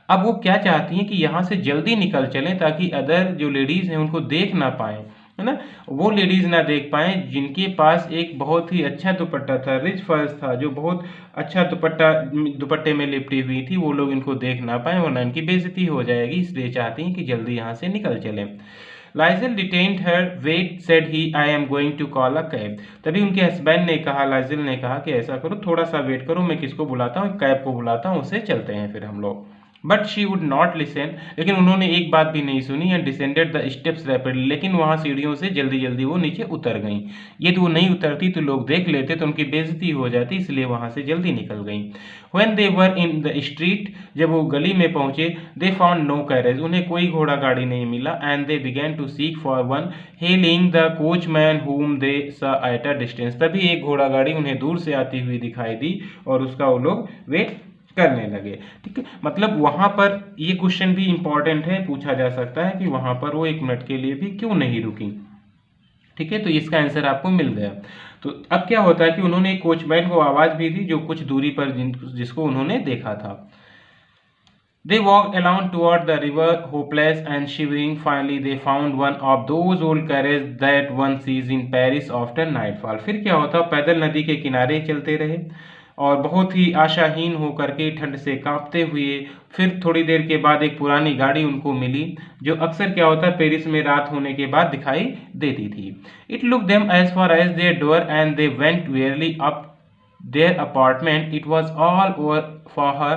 अब वो क्या चाहती हैं कि यहाँ से जल्दी निकल चलें ताकि अदर जो लेडीज हैं उनको देख ना पाएं, है ना, वो लेडीज ना देख पाएं जिनके पास एक बहुत ही अच्छा दुपट्टा था, रिच फर्स था, जो बहुत अच्छा दुपट्टे में लिपटी हुई थी, वो लोग इनको देख ना पाएं वरना इनकी बेइज्जती हो जाएगी, इसलिए चाहती हैं कि जल्दी यहाँ से निकल चलें। Loisel detained her, wait said he, I am going to call a cab. तभी उनके हस्बैंड ने कहा, लाइजल ने कहा कि ऐसा करो, थोड़ा सा वेट करो, मैं किसको बुलाता हूँ, कैब को बुलाता हूँ, उससे चलते हैं फिर हम लोग। But she would not listen, लेकिन उन्होंने एक बात भी नहीं सुनी, and descended the steps rapidly, लेकिन वहाँ सीढ़ियों से जल्दी जल्दी वो नीचे उतर गईं। यदि वो नहीं उतरती तो लोग देख लेते तो उनकी बेइज्जती हो जाती, इसलिए वहाँ से जल्दी निकल गईं। When they were in the street, जब वो गली में पहुंचे, they found no carriage, उन्हें कोई घोड़ा गाड़ी नहीं मिला, and they began to seek for one, hailing the coachman whom they saw at a distance। तभी एक घोड़ा गाड़ी उन्हें दूर से आती हुई दिखाई दी और उसका वो लोग वेट करने लगे। ठीक है, मतलब वहां पर ये क्वेश्चन भी इंपॉर्टेंट है, पूछा जा सकता है कि वहां पर वो 1 मिनट के लिए भी क्यों नहीं रुकी। ठीक है, तो इसका आंसर आपको मिल गया। तो अब क्या होता है कि उन्होंने एक कोचमैन को आवाज भी दी जो कुछ दूरी पर जिसको उन्होंने देखा था। They walked along toward the river, hopeless and shivering. Finally, they found one of those old carriages that one sees in Paris after nightfall। फिर क्या होता, पैदल नदी के किनारे चलते रहे और बहुत ही आशाहीन होकर के, ठंड से कांपते हुए, फिर थोड़ी देर के बाद एक पुरानी गाड़ी उनको मिली जो अक्सर क्या होता है पेरिस में रात होने के बाद दिखाई देती थी। It look them as far as their door and they went wearily up their apartment। It was all over for her,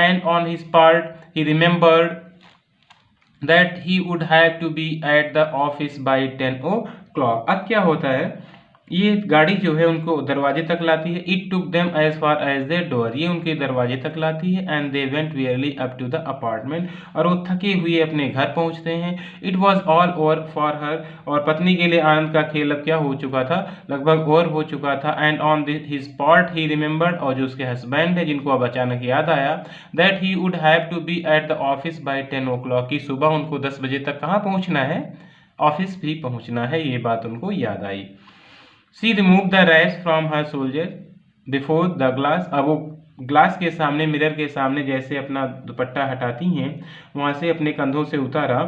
and on his part he remembered that he would have to be at the office by 10 o'clock। अब क्या होता है, ये गाड़ी जो है उनको दरवाजे तक लाती है। It took them as far as their door, ये उनके दरवाजे तक लाती है। And they went wearily up to the apartment, और वो थके हुए अपने घर पहुंचते हैं। It was all over for her, और पत्नी के लिए आनंद का खेल अब क्या हो चुका था, लगभग ओवर हो चुका था। And on his part he remembered, और जो उसके हस्बैंड है जिनको अब अचानक याद आया, that he would have to be at the office by 10 o'clock, की सुबह उनको 10 बजे तक कहाँ पहुंचना है, ऑफिस भी पहुंचना है, ये बात उनको याद आई। She removed the rags from her soldier before the glass। अब वो ग्लास के सामने, मिरर के सामने जैसे अपना दुपट्टा हटाती हैं, वहां से अपने कंधों से उतारा।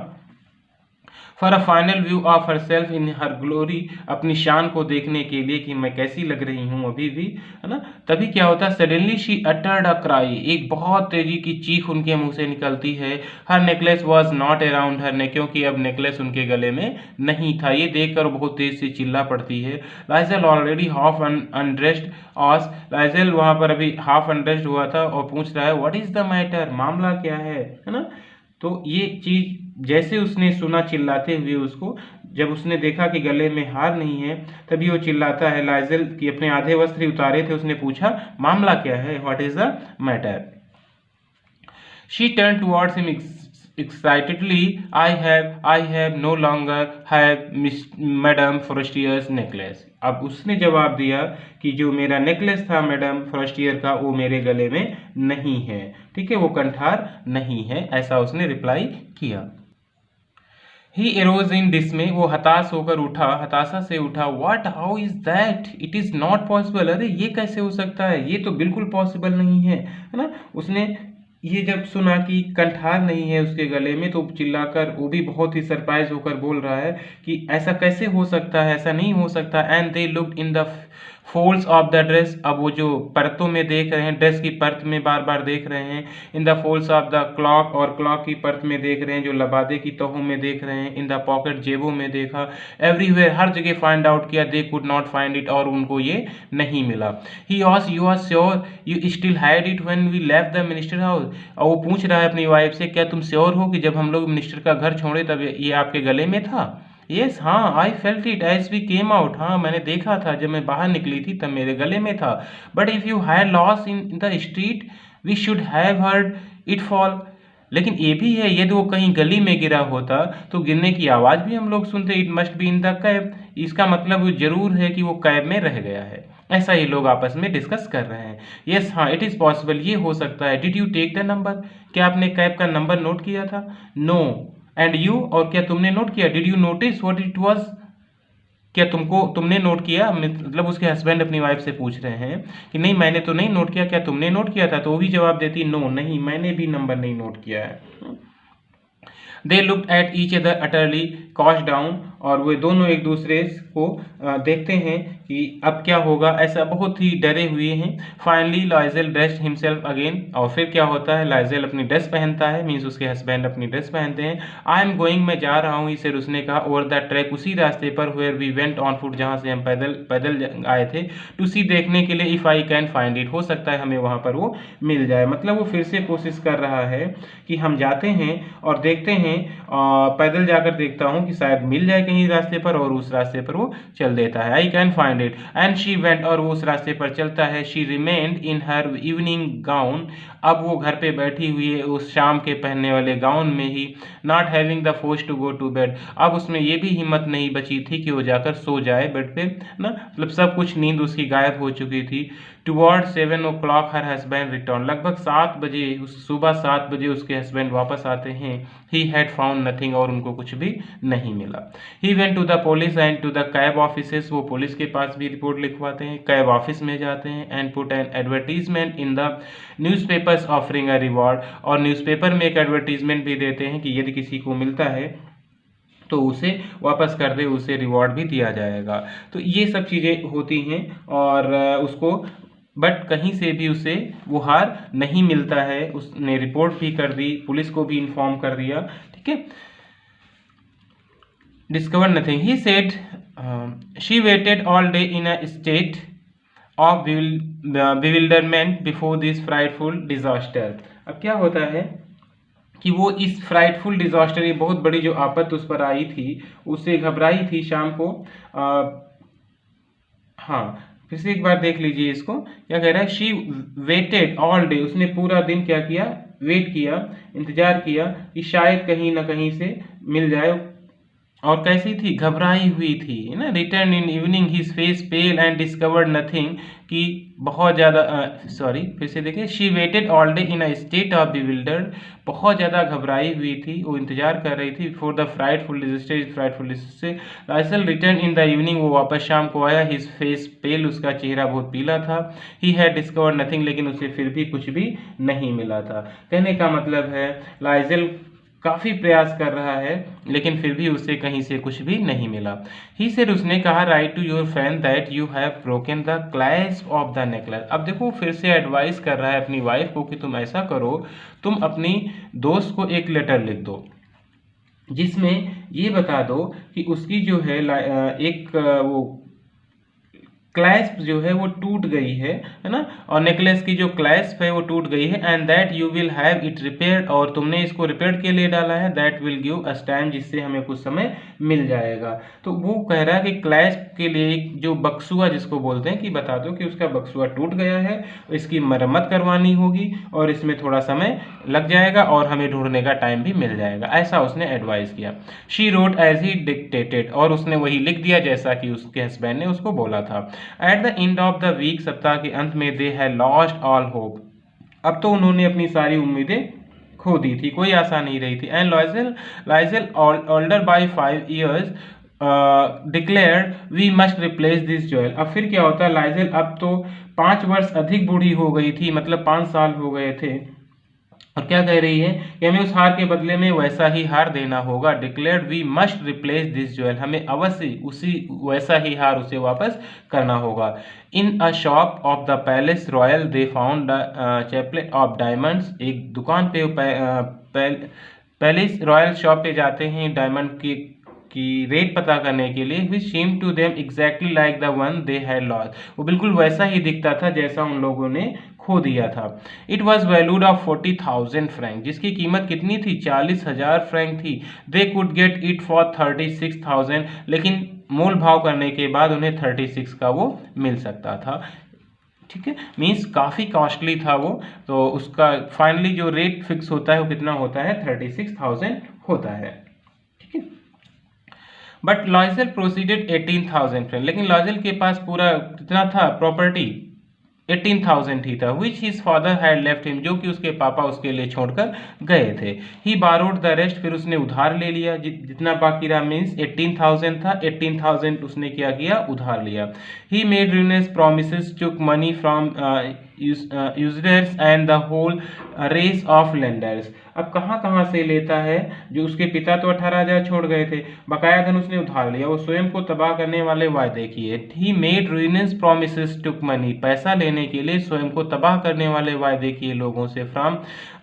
For a final view of her self in her glory, अपनी शान को देखने के लिए कि मैं कैसी लग रही हूँ अभी भी, है ना। तभी क्या होता है, suddenly she uttered a cry, एक बहुत तेजी की चीख उनके मुंह से निकलती है। हर नेकलेस वॉज नॉट अराउंड हर नेक, क्योंकि अब नेकलेस उनके गले में नहीं था। ये देखकर बहुत तेज से चिल्ला पड़ती है। लाइजल ऑलरेडी हाफ अनड्रेस्ड ऑस, लाइजल वहां पर अभी हाफ अनड्रेस्ड हुआ था और पूछ रहा है व्हाट इज द मैटर, मामला क्या है ना। तो ये चीज जैसे उसने सुना चिल्लाते हुए उसको, जब उसने देखा कि गले में हार नहीं है, तभी वो चिल्लाता है। लाइजल की अपने आधे वस्त्र ही उतारे थे, उसने पूछा मामला क्या है, what is the matter. She turn towards him excitedly, I have no longer have madam Forestier's necklace. अब उसने जवाब दिया कि जो मेरा नेकलेस था मैडम फॉरेस्टियर का, वो मेरे गले में नहीं है। ठीक है, वो कंठार नहीं है, ऐसा उसने रिप्लाई किया। He arose in dismay, वो हताश होकर उठा, हताशा से उठा। What, how is that? It is not possible। अरे ये कैसे हो सकता है, ये तो बिल्कुल पॉसिबल नहीं है, है ना। उसने ये जब सुना कि कंठार नहीं है उसके गले में, तो चिल्लाकर वो भी बहुत ही सरप्राइज होकर बोल रहा है कि ऐसा कैसे हो सकता है, ऐसा नहीं हो सकता। And they looked in the folds of the dress, अब वो जो परतों में देख रहे हैं, ड्रेस की परत में बार बार देख रहे हैं। In the folds of the clock, और क्लॉक की परत में देख रहे हैं, जो लबादे की तहों में देख रहे हैं। इन द पॉकेट, जेबों में देखा। एवरीवेयर, हर जगह फाइंड आउट किया, they could not find it, और उनको ये नहीं मिला। He asked, you are sure you still had it when we left the minister house? और वो पूछ रहा है अपनी वाइफ से, क्या तुम श्योर हो कि जब हम लोग मिनिस्टर का घर छोड़े तब ये आपके गले में था? यस, हाँ, I felt it as we came out, हाँ मैंने देखा था, जब मैं बाहर निकली थी तब मेरे गले में था। But if you had lost in the street we should have heard it fall. लेकिन ये भी है, यदि वो कहीं गली में गिरा होता तो गिरने की आवाज़ भी हम लोग सुनते। It must be in the cab, इसका मतलब वो जरूर है कि वो कैब में रह गया है। ऐसा ही लोग आपस में डिस्कस कर रहे हैं। यस, हाँ, इट इज़ पॉसिबल, ये हो सकता है। Did you take the number, क्या आपने कैब का नंबर नोट किया था? नो। एंड यू, और क्या तुमने नोट किया? Did you notice what it was, क्या तुमने नोट किया? मतलब उसके हस्बैंड अपनी वाइफ से पूछ रहे हैं कि नहीं मैंने तो नहीं नोट किया, क्या तुमने नोट किया था? तो वो भी जवाब देती नो, नहीं मैंने भी नंबर नहीं नोट किया है। They looked at each other utterly cost down, और वे दोनों एक दूसरे को देखते हैं कि अब क्या होगा, ऐसा बहुत ही डरे हुए हैं। Finally Lizol dressed himself again, और फिर क्या होता है, लाइजल अपनी ड्रेस पहनता है, मीन्स उसके हस्बैंड अपनी ड्रेस पहनते हैं। आई एम गोइंग, मैं जा रहा हूँ, इसे उसने कहा, ओवर द ट्रैक, उसी रास्ते पर, where we went on foot, जहाँ से हम पैदल पैदल आए थे, टू सी, देखने के लिए, if I can find it, हो सकता है हमें वहाँ पर वो मिल जाए। मतलब वो फिर से कोशिश कर रहा है कि हम जाते हैं और देखते हैं, पैदल जाकर देखता हूँ कि शायद मिल जाए कहीं रास्ते पर, और उस रास्ते पर वो चल देता है। I can find it and she went, और वो उस रास्ते पर चलता है। She remained in her evening gown, अब वो घर पे बैठी हुई है उस शाम के पहनने वाले गाउन में ही। Not having the force to go to bed, अब उसमें ये भी हिम्मत नहीं बची थी कि वो जाकर सो जाए बेड पे ना, मतलब सब कुछ नींद उसकी गायब हो चुकी थी। Toward 7 o'clock her husband return, लगभग 7 बजे, सुबह 7 बजे उसके हस्बैंड वापस आते हैं। ही हैड फाउंड नथिंग, और उनको कुछ भी नहीं मिला। He went to the police and to the cab offices, वो पुलिस के पास भी रिपोर्ट लिखवाते हैं, कैब ऑफिस में जाते हैं। And put an advertisement in the newspapers offering a reward, और न्यूज़पेपर में एक एडवर्टीजमेंट भी देते हैं कि यदि किसी को मिलता है तो उसे वापस कर दे, उसे रिवॉर्ड भी दिया जाएगा। तो ये सब चीज़ें होती हैं, और उसको बट कहीं से भी उसे वो हार नहीं मिलता है। उसने रिपोर्ट भी कर दी, पुलिस को भी इन्फॉर्म कर दिया, ठीक है। Discover nothing, he said, she weighted all day in a state of bewilderment before this frightful disaster. अब क्या होता है कि वो इस फ्राइटफुल डिजास्टर, ये बहुत बड़ी जो आफत उस पर आई थी, उससे घबराई थी शाम को। हाँ, फिर से एक बार देख लीजिए इसको, क्या कह रहा है, शी वेटेड ऑल डे, उसने पूरा दिन क्या किया, वेट किया, इंतजार किया कि शायद कहीं ना कहीं से मिल जाए। और कैसी थी, घबराई हुई थी, है ना। Return in evening his face pale and discovered nothing, कि बहुत ज़्यादा, सॉरी फिर से देखिए, she weighted all day in a state of bewildered, बहुत ज़्यादा घबराई हुई थी, वो इंतजार कर रही थी for the frightful disaster, frightful disaster से। लाइसल रिटर्न इन द इवनिंग, वो वापस शाम को आया। हिज फेस पेल, उसका चेहरा बहुत पीला था। ही हैड डिस्कवर्ड नथिंग, लेकिन उसे फिर भी कुछ भी नहीं मिला था। कहने का मतलब है, लाइजल काफ़ी प्रयास कर रहा है, लेकिन फिर भी उसे कहीं से कुछ भी नहीं मिला। ही सेड, उसने कहा, write to your friend that you have broken the clasp of the necklace. अब देखो फिर से एडवाइस कर रहा है अपनी वाइफ को कि तुम ऐसा करो, तुम अपनी दोस्त को एक लेटर लिख दो, जिसमें ये बता दो कि उसकी जो है एक वो क्लैस्प जो है वो टूट गई है ना, और नेकलेस की जो क्लैस्प है वो टूट गई है। And that you will have it repaired, और तुमने इसको रिपेयर के लिए डाला है। That will give us time, जिससे हमें कुछ समय मिल जाएगा। तो वो कह रहा है कि क्लैस्प के लिए एक जो बक्सुआ जिसको बोलते हैं, कि बता दो कि उसका बक्सुआ टूट गया है, इसकी मरम्मत करवानी होगी, और इसमें थोड़ा समय लग जाएगा, और हमें ढूंढने का टाइम भी मिल जाएगा, ऐसा उसने एडवाइस किया। She wrote as he dictated, और उसने वही लिख दिया जैसा कि उसके हस्बैंड ने उसको बोला था। At the end of the week, सप्ताह के अंत में, they had lost all hope, अब तो उन्होंने अपनी सारी उम्मीदें खो दी थी, कोई आशा नहीं रही थी। And Loisel older by 5 years declared, we must replace this jewel. अब फिर क्या होता है, लाइजल अब तो 5 वर्ष अधिक बूढ़ी हो गई थी, मतलब 5 साल हो गए थे, और क्या कह रही है कि हमें उस हार के बदले में वैसा ही हार देना होगा। Declared we must replace this jewel, हमें अवश्य उसी वैसा ही हार उसे वापस करना होगा। In a shop of the Palace Royal they found chaplet of diamonds, एक दुकान पे पैलेस रॉयल शॉप पे जाते हैं डायमंड की रेट पता करने के लिए। Which seem to them exactly like the one they had lost, वो बिल्कुल वैसा ही दिखता था जैसा उन लोगों ने खो दिया था। It was valued of 40,000 Frank, जिसकी कीमत कितनी थी? 40,000 फ्रैंक थी। They could get it for 36,000, लेकिन मोल भाव करने के बाद उन्हें 36 का वो मिल सकता था। ठीक है, मीन्स काफ़ी कॉस्टली था वो, तो उसका फाइनली जो रेट फिक्स होता है वो कितना होता है? 36,000 होता है। ठीक है, बट लॉयजल प्रोसीडेड 18,000 फ्रैंक, लेकिन लॉयजल के पास पूरा कितना था प्रॉपर्टी? 18,000 ही था। विच his father had left him, जो कि उसके पापा उसके लिए छोड़कर गए थे। ही बारोड द रेस्ट, फिर उसने उधार ले लिया, जितना बाकी रहा, मीन्स 18,000 था, 18,000 उसने क्या किया? उधार लिया। He made ruinous promises, took money from usurers and the whole race of lenders। अब कहाँ कहाँ से लेता है? जो उसके पिता तो 18,000 छोड़ गए थे, बकाया धन उसने उधार लिया, वो स्वयं को तबाह करने वाले वायदे किए। He made ruinous promises, took money, पैसा लेने के लिए स्वयं को तबाह करने वाले वायदे किए लोगों से। From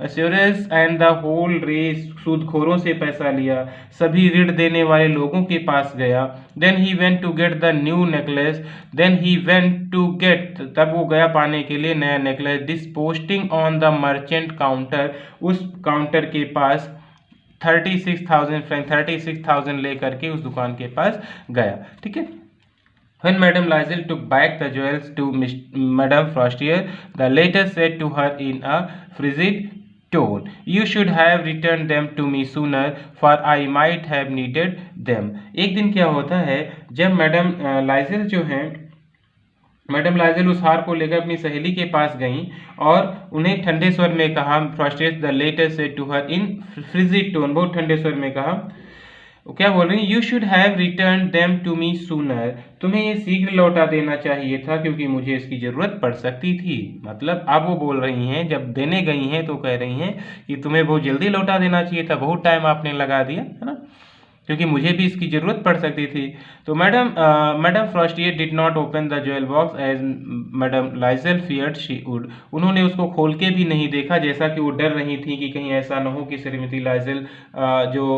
usurers and the whole race, सूदखोरों से पैसा लिया, सभी ऋण देने वाले लोगों के पास गया। Then he went to get the new necklace, then he went to get, तब वो गया पाने के लिए नया necklace. Depositing on the merchant counter, उस काउंटर के पास 36,000 फ्रैंक, 36,000 लेकर के उस दुकान के पास गया। ठीक है, When Madame Loisel took back the jewels to Madame Frostier, the latter said to her in a frigid tone, "You should have returned them to me sooner, for I might have needed them." एक दिन क्या होता है, जब madam Lizol जो हैं, madam Lizol उस हार को लेकर अपनी सहेली के पास गईं और उन्हें ठंडे स्वर में कहा। Forestier the latter said to her in frigid tone, बहुत ठंडे स्वर में कहा। क्या बोल रही हैं? You should have return them to me sooner, तुम्हें ये शीघ्र लौटा देना चाहिए था क्योंकि मुझे इसकी जरूरत पड़ सकती थी। मतलब अब वो बोल रही हैं, जब देने गई हैं तो कह रही हैं कि तुम्हें बहुत जल्दी लौटा देना चाहिए था, बहुत टाइम आपने लगा दिया, है ना, क्योंकि मुझे भी इसकी जरूरत पड़ सकती थी। तो madam Forestier did not open the jewel box as madam Loisel feared she would, उन्होंने उसको खोल के भी नहीं देखा, जैसा कि वो डर रही थी कि कहीं ऐसा न हो कि श्रीमती लाइजल जो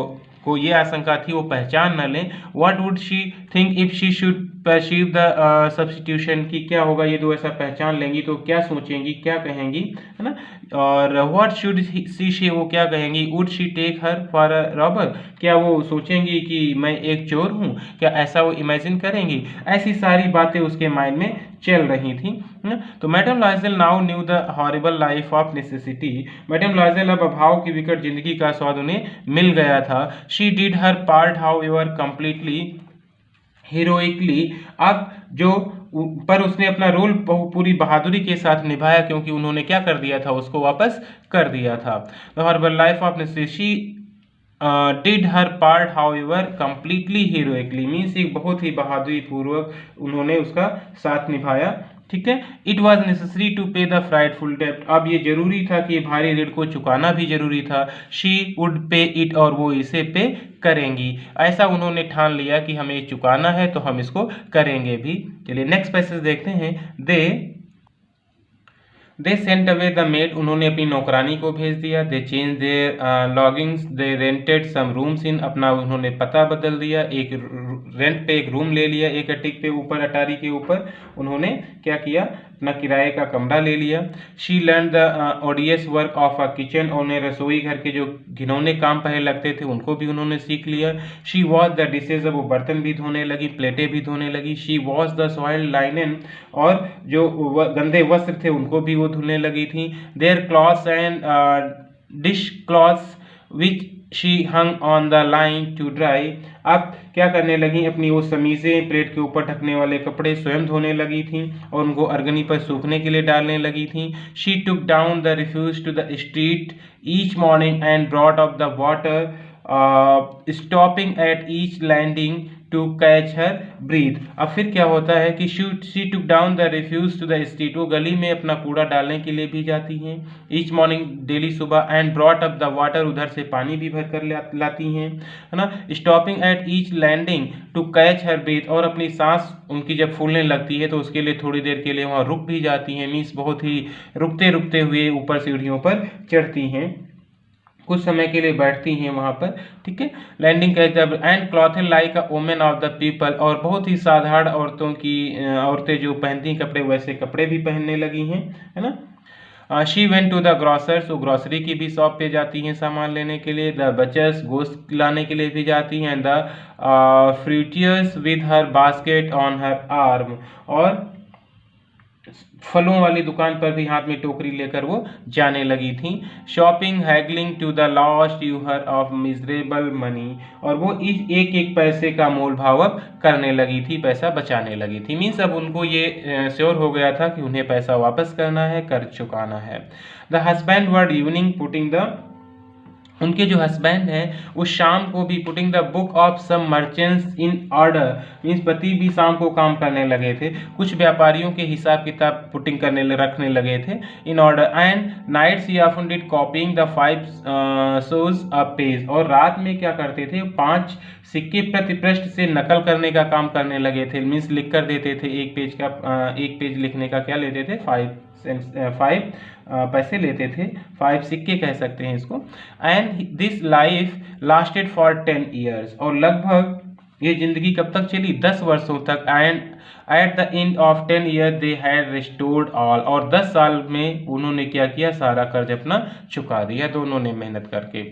को ये आशंका थी वो पहचान न लें। What would she think if she should perceive the substitution, की क्या होगा ये दो ऐसा पहचान लेंगी तो क्या सोचेंगी, क्या कहेंगी, है ना। और व्हाट शुड शी, वो क्या कहेंगी। Would she take her for a robber, क्या वो सोचेंगी कि मैं एक चोर हूँ, क्या ऐसा वो इमेजिन करेंगी। ऐसी सारी बातें उसके माइंड में चल रही थी। तो madam लॉयजल now new the horrible life of necessity, madam लॉयजल अब अभाव की विकट जिंदगी का स्वाद उन्हें मिल गया था। She did her part how ever completely heroically, अब जो पर उसने अपना रोल पूरी बहादुरी के साथ निभाया, क्योंकि उन्होंने क्या कर दिया था, उसको वापस कर दिया था। The horrible life of necessity did her part how ever completely heroically, means एक बहुत ही बहादुरी पूर्वक उन्होंने उसका साथ निभाया। ठीक है, इट वॉज नेसेसरी टू पे द फ्राइटफुल डेप्ट, अब ये जरूरी था कि भारी ऋण को चुकाना भी जरूरी था। शी वुड पे इट, और वो इसे पे करेंगी, ऐसा उन्होंने ठान लिया कि हमें चुकाना है तो हम इसको करेंगे भी। चलिए नेक्स्ट पैसेज देखते हैं। They sent away the maid, उन्होंने अपनी नौकरानी को भेज दिया। They change their lodgings, they rented some rooms in, अपना उन्होंने पता बदल दिया, एक रेंट पे एक रूम ले लिया, एक अटिक पे ऊपर अटारी के ऊपर उन्होंने क्या किया, अपना किराए का कमरा ले लिया। She learn the ओडियस work of a kitchen, उन्हें रसोई घर के जो घिनौने काम पहले लगते थे उनको भी उन्होंने सीख लिया। शी वॉश द डिशेज, अब वो बर्तन भी धोने लगी, प्लेटें भी धोने लगी। शी वॉश द सॉइल्ड लाइनन, और जो गंदे वस्त्र थे उनको भी वो धुलने लगी थी। Their clothes and dish clothes which she hung on the line to dry, अब क्या करने लगी, अपनी वो समीजें, प्लेट के ऊपर ढकने वाले कपड़े स्वयं धोने लगी थी और उनको अरगनी पर सूखने के लिए डालने लगी थी। She took down the refuse to the street each morning and brought up the water, stopping at each landing to catch her breath. अब फिर क्या होता है कि she took down the refuse to the street, वो गली में अपना कूड़ा डालने के लिए भी जाती हैं ईच मॉर्निंग, डेली सुबह, and brought up the water, उधर से पानी भी भर कर लाती हैं, है ना। Stopping at each landing to catch her breath, और अपनी सांस उनकी जब फूलने लगती है तो उसके लिए थोड़ी देर के लिए वहाँ रुक भी जाती हैं, मीन्स बहुत ही रुकते रुकते हुए ऊपर सीढ़ियों पर चढ़ती हैं, कुछ समय के लिए बैठती हैं वहाँ पर, ठीक है। लैंडिंग कहते हैं and clothed like a woman of the people, और बहुत ही साधारण औरतों की औरतें जो पहनती हैं कपड़े वैसे कपड़े भी पहनने लगी हैं, है ना। She went to the grocers, वो ग्रॉसरी की भी शॉप पे जाती हैं सामान लेने के लिए। द बचर्स, गोश्त लाने के लिए भी जाती हैं। The fruiterers with her basket on her arm, और फलों वाली दुकान पर भी हाथ में टोकरी लेकर वो जाने लगी थी। Shopping haggling to the last sou of miserable money, और वो इस एक एक पैसे का मोल भाव अब करने लगी थी, पैसा बचाने लगी थी, मीन्स अब उनको ये श्योर हो गया था कि उन्हें पैसा वापस करना है, कर्ज चुकाना है। The husband were evening putting the, उनके जो हस्बैंड हैं वो शाम को भी putting the book of some merchants in order, means पति भी शाम को काम करने लगे थे, कुछ व्यापारियों के हिसाब किताब पुटिंग रखने लगे थे in order. And nights he often did copying the 5 shows a page, और रात में क्या करते थे 5 सिक्के प्रति पृष्ठ से नकल करने का काम करने लगे थे, मीन्स लिख कर देते थे, एक पेज लिखने का क्या लेते थे 5 पैसे लेते थे, 5 सिक्के कह सकते हैं इसको। And this life lasted for 10 years, और लगभग ये जिंदगी कब तक चली 10 वर्षों तक। And eight the end of 10 years they had restored all, और 10 साल में उन्होंने क्या किया, सारा कर्ज अपना चुका दिया दोनों ने मेहनत करके।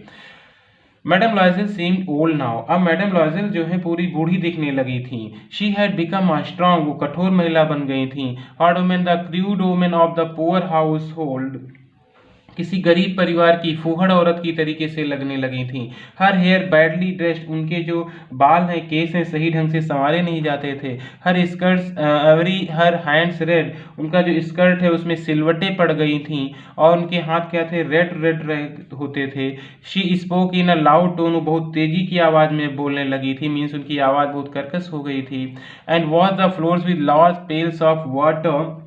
मैडम लॉयजल सीम्ड ओल्ड नाउ, अब मैडम लॉयजल जो है पूरी बूढ़ी दिखने लगी थी। She had become a strong, वो कठोर महिला बन गई थी। Hard women, the crude women of the poor house hold, किसी गरीब परिवार की फूहड़ औरत की तरीके से लगने लगी थी। हर हेयर बैडली ड्रेस्ड, उनके जो बाल हैं केस हैं सही ढंग से संवारे नहीं जाते थे। हर स्कर्ट्स हर हैंड्स रेड, उनका जो स्कर्ट है उसमें सिलवटें पड़ गई थी, और उनके हाथ क्या थे, रेड रेड होते थे। She spoke in a loud tone, बहुत तेजी की आवाज़ में बोलने लगी थी, मीन्स उनकी आवाज़ बहुत कर्कश हो गई थी। And wash the floors with large pails of water,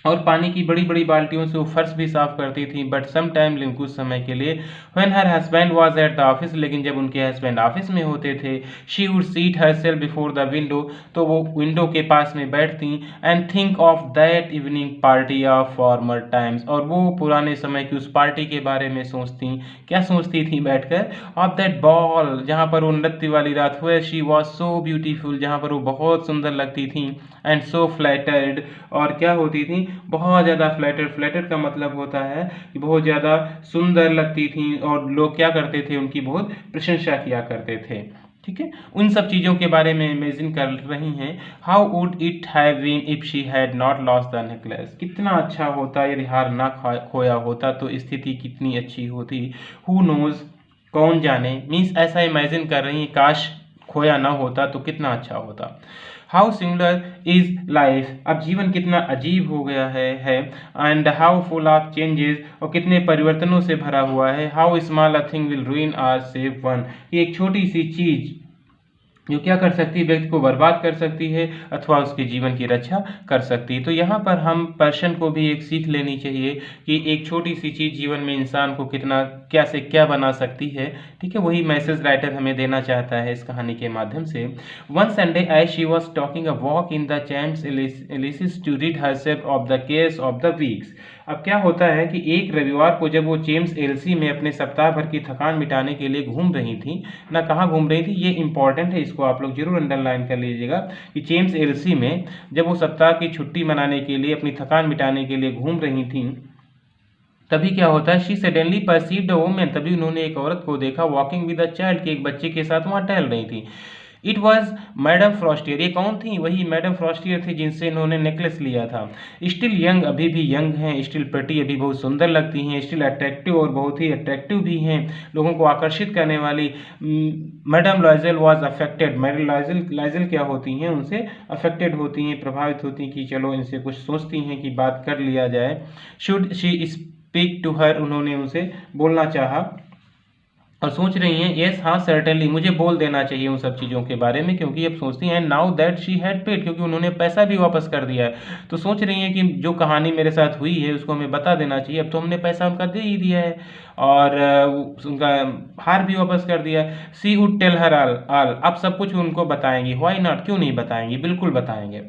और पानी की बड़ी बड़ी बाल्टियों से वो फर्श भी साफ करती थी। बट सम टाइम, कुछ समय के लिए, when her husband was at the office, लेकिन जब उनके हस्बैंड ऑफिस में होते थे, she would seat herself before the window, तो वो विंडो के पास में बैठती and think of that evening party of former times, और वो पुराने समय की उस पार्टी के बारे में सोचती। क्या सोचती थी बैठकर, ऑफ दैट बॉल, जहाँ पर वो नृत्य वाली रात हुए, शी वॉज सो ब्यूटीफुल, जहाँ पर वो बहुत सुंदर लगती थी, एंड सो फ्लैटर्ड, और क्या होती थी, बहुत ज़्यादा फ्लैटर का मतलब होता है कि बहुत ज़्यादा सुंदर लगती थी, और लोग क्या करते थे, उनकी बहुत प्रशंसा किया करते थे, ठीक है। उन सब चीज़ों के बारे में इमेजिन कर रही हैं। How would it have been if she had not lost the necklace, कितना अच्छा होता यदि हार ना खोया होता तो स्थिति कितनी अच्छी होती। हु नोज, कौन जाने, मीन्स ऐसा इमेजिन कर रही हैं काश खोया ना होता तो कितना अच्छा होता। हाउ सिंगुलर इज लाइफ, अब जीवन कितना अजीब हो गया है। And how full of changes, और कितने परिवर्तनों से भरा हुआ है। How small a thing will ruin our save one, ये एक छोटी सी चीज जो क्या कर सकती है, व्यक्ति को बर्बाद कर सकती है अथवा उसके जीवन की रक्षा कर सकती है। तो यहाँ पर हम पर्सन को भी एक सीख लेनी चाहिए कि एक छोटी सी चीज़ जीवन में इंसान को कितना क्या से क्या बना सकती है, ठीक है। वही मैसेज राइटर हमें देना चाहता है इस कहानी के माध्यम से। One Sunday as she was talking a walk in the Champs Elysees to read herself of the cares of the weeks. अब क्या होता है कि एक रविवार को जब वो चेम्स एलसी में अपने सप्ताह भर की थकान मिटाने के लिए घूम रही थी, ना कहाँ घूम रही थी, ये इंपॉर्टेंट है, इसको आप लोग जरूर अंडरलाइन कर लीजिएगा कि चेम्स एलसी में जब वो सप्ताह की छुट्टी मनाने के लिए अपनी थकान मिटाने के लिए घूम रही थी, तभी क्या होता है, she suddenly perceived a woman, तभी उन्होंने एक औरत को देखा वॉकिंग विद अ चाइल्ड, के एक बच्चे के साथ वहाँ टहल रही थी। इट वॉज मैडम फ्रॉस्टियर, ये कौन थी, वही मैडम फ्रॉस्टियर थी जिनसे इन्होंने नेकलेस लिया था। स्टिल यंग, अभी भी यंग हैं, स्टिल प्रिटी, अभी बहुत सुंदर लगती हैं, स्टिल अट्रैक्टिव, और बहुत ही अट्रैक्टिव भी हैं, लोगों को आकर्षित करने वाली। मैडम लॉयजल वॉज अफेक्टेड, मैडम लॉयजल क्या होती हैं, उनसे अफेक्टेड होती हैं, प्रभावित होती हैं कि चलो इनसे कुछ सोचती हैं कि बात कर लिया जाए। Should she speak to her, उन्होंने उनसे बोलना चाहा। और सोच रही हैं यस हाँ सर्टेनली मुझे बोल देना चाहिए उन सब चीज़ों के बारे में, क्योंकि अब सोचती हैं now that she had paid, क्योंकि उन्होंने पैसा भी वापस कर दिया है, तो सोच रही हैं कि जो कहानी मेरे साथ हुई है उसको हमें बता देना चाहिए। अब तो हमने पैसा उनका दे ही दिया है और उनका हार भी वापस कर दिया। सी वुड टेल हर ऑल अब सब कुछ उनको बताएंगी। व्हाई नॉट, क्यों नहीं बताएंगी, बिल्कुल बताएंगे।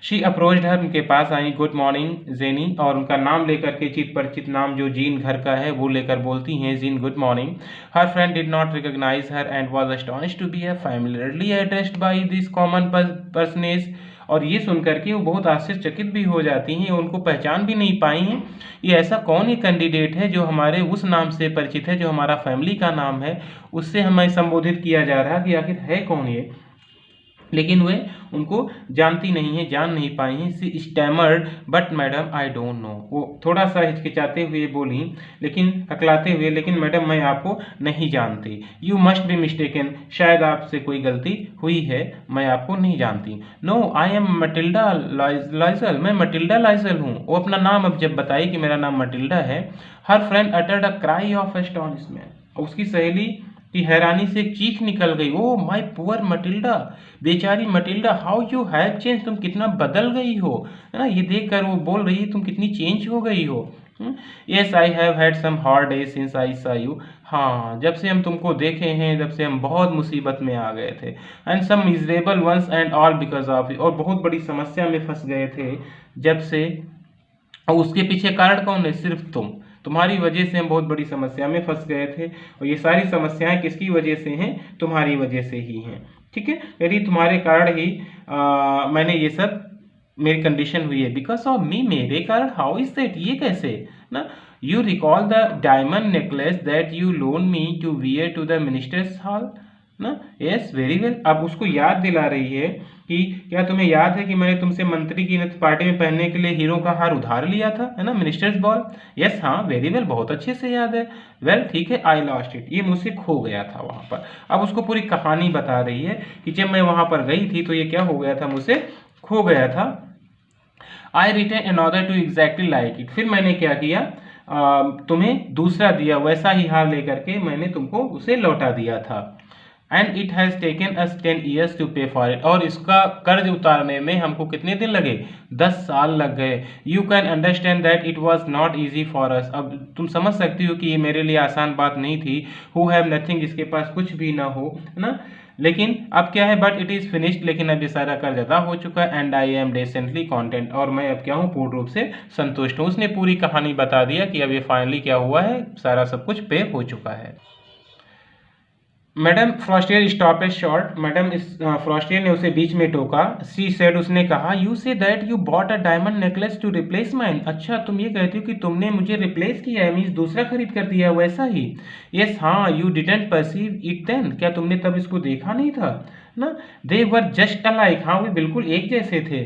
शी अप्रोच्ड हर, उनके पास आई, गुड मॉर्निंग जेनी, और उनका नाम लेकर के चित परिचित नाम जो जीन घर का है वो लेकर बोलती हैं Jeanne good morning. Her friend did not recognise her and was astonished to be familiarly addressed by this common personage, और ये सुनकर के वो बहुत आश्चर्यचकित भी हो जाती हैं, उनको पहचान भी नहीं पाई हैं ये ऐसा कौन ही कैंडिडेट है जो हमारे उस नाम से परिचित है, जो हमारा फैमिली का नाम है उससे हमें संबोधित किया जा रहा है कि आखिर है कौन ये। लेकिन वे उनको जानती नहीं है, जान नहीं पाई हैं। She stammered but madam I don't know, वो थोड़ा सा हिचकिचाते हुए बोली, लेकिन हकलाते हुए, लेकिन मैडम मैं आपको नहीं जानती। यू मस्ट बी मिस्टेकन, शायद आपसे कोई गलती हुई है, मैं आपको नहीं जानती। No I am Matilda Loisel, मैं मटिल्डा लाइजल हूँ। वो अपना नाम अब जब बताई कि मेरा नाम मटिल्डा है, हर friend uttered a cry of astonishment, उसकी सहेली की हैरानी से एक चीख निकल गई। ओ माय पुअर मटिल्डा, बेचारी Matilda, how you have change, तुम कितना बदल गई हो, है ना। ये देखकर वो बोल रही है तुम कितनी चेंज हो गई हो। Yes I have had some hard days since I saw you, हाँ जब से हम तुमको देखे हैं जब से हम बहुत मुसीबत में आ गए थे। And some miserable ones and all because of you, और बहुत बड़ी समस्या में फंस गए थे जब से, और उसके पीछे कारण कौन है, सिर्फ तुम्हारी वजह से हम बहुत बड़ी समस्या में फंस गए थे, और ये सारी समस्याएं किसकी वजह से हैं, तुम्हारी वजह से ही हैं। ठीक है, यदि तुम्हारे कारण ही मैंने ये सब मेरी कंडीशन हुई है, बिकॉज ऑफ मी, मेरे कारण, हाउ इज दैट, ये कैसे ना। You recall the diamond necklace that you loan me to wear to the minister's hall ना। यस वेरी वेल, अब उसको याद दिला रही है कि क्या तुम्हें याद है कि मैंने तुमसे मंत्री की पार्टी में पहनने के लिए हीरो का हार उधार लिया था, है ना, मिनिस्टर्स बॉल। यस हाँ वेरी वेल, बहुत अच्छे से याद है। वेल ठीक है, आई लॉस्ट इट, ये मुझसे खो गया था वहां पर। अब उसको पूरी कहानी बता रही है कि जब मैं वहां पर गई थी तो ये क्या हो गया था, मुझसे खो गया था। I return in order to exactly like it, फिर मैंने क्या किया, तुम्हें दूसरा दिया, वैसा ही हार लेकर के मैंने तुमको उसे लौटा दिया था। And it has taken us 10 years to pay for it, और इसका कर्ज उतारने में हमको कितने दिन लगे, 10 साल लग गए। You can understand that it was not easy for us, अब तुम समझ सकती हो कि ये मेरे लिए आसान बात नहीं थी। हु हैव नथिंग, जिसके पास कुछ भी ना हो, है ना। लेकिन अब क्या है, बट इट इज़ फिनिश्ड, लेकिन अब ये सारा कर्ज अदा हो चुका है। एंड आई एम डेसेंटली कॉन्टेंट, और मैं अब क्या हूँ, पूर्ण रूप से संतुष्ट हूँ। उसने पूरी कहानी बता दिया कि अब ये फाइनली क्या हुआ है, सारा सब कुछ पे हो चुका है। Madam Forestier stop a short, madam इस फ्रॉस्टियर ने उसे बीच में टोका। सी सेड, उसने कहा, you say that you bought a diamond necklace to replace mine, अच्छा तुम ये कहती हो कि तुमने मुझे रिप्लेस किया है, मीन्स दूसरा खरीद कर दिया है, वैसा ही। यस हाँ, you didn't perceive it then, क्या तुमने तब इसको देखा नहीं था ना। दे वर जस्ट अलाइक, हाँ वे बिल्कुल एक जैसे थे।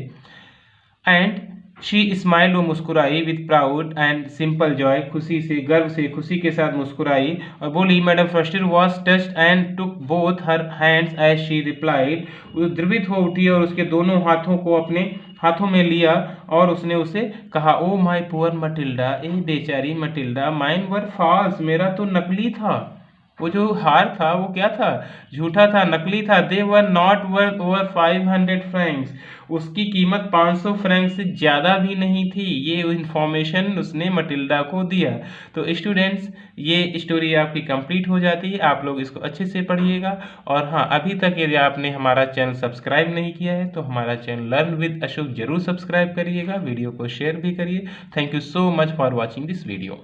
एंड शी स्माइल, वो मुस्कुराई, with proud and simple joy, खुशी से, गर्व से, खुशी के साथ मुस्कुराई और बोली, madame Forestier was touched and took both her hands as she replied, वो द्रवित हो उठी और उसके दोनों हाथों को अपने हाथों में लिया और उसने उसे कहा, ओ माई पुअर मटिल्डा, ए बेचारी मटिल्डा, माइन वर फॉल्स, मेरा तो नकली था। वो जो हार था वो क्या था, झूठा था, नकली था। They were not worth over 500 francs, उसकी कीमत 500 फ्रैंक से ज़्यादा भी नहीं थी। ये इन्फॉर्मेशन उसने मटिल्डा को दिया। तो स्टूडेंट्स, ये स्टोरी आपकी कंप्लीट हो जाती है, आप लोग इसको अच्छे से पढ़िएगा। और हाँ, अभी तक यदि आपने हमारा चैनल सब्सक्राइब नहीं किया है तो हमारा चैनल लर्न विद अशोक जरूर सब्सक्राइब करिएगा, वीडियो को शेयर भी करिए। Thank you so much for watching this video.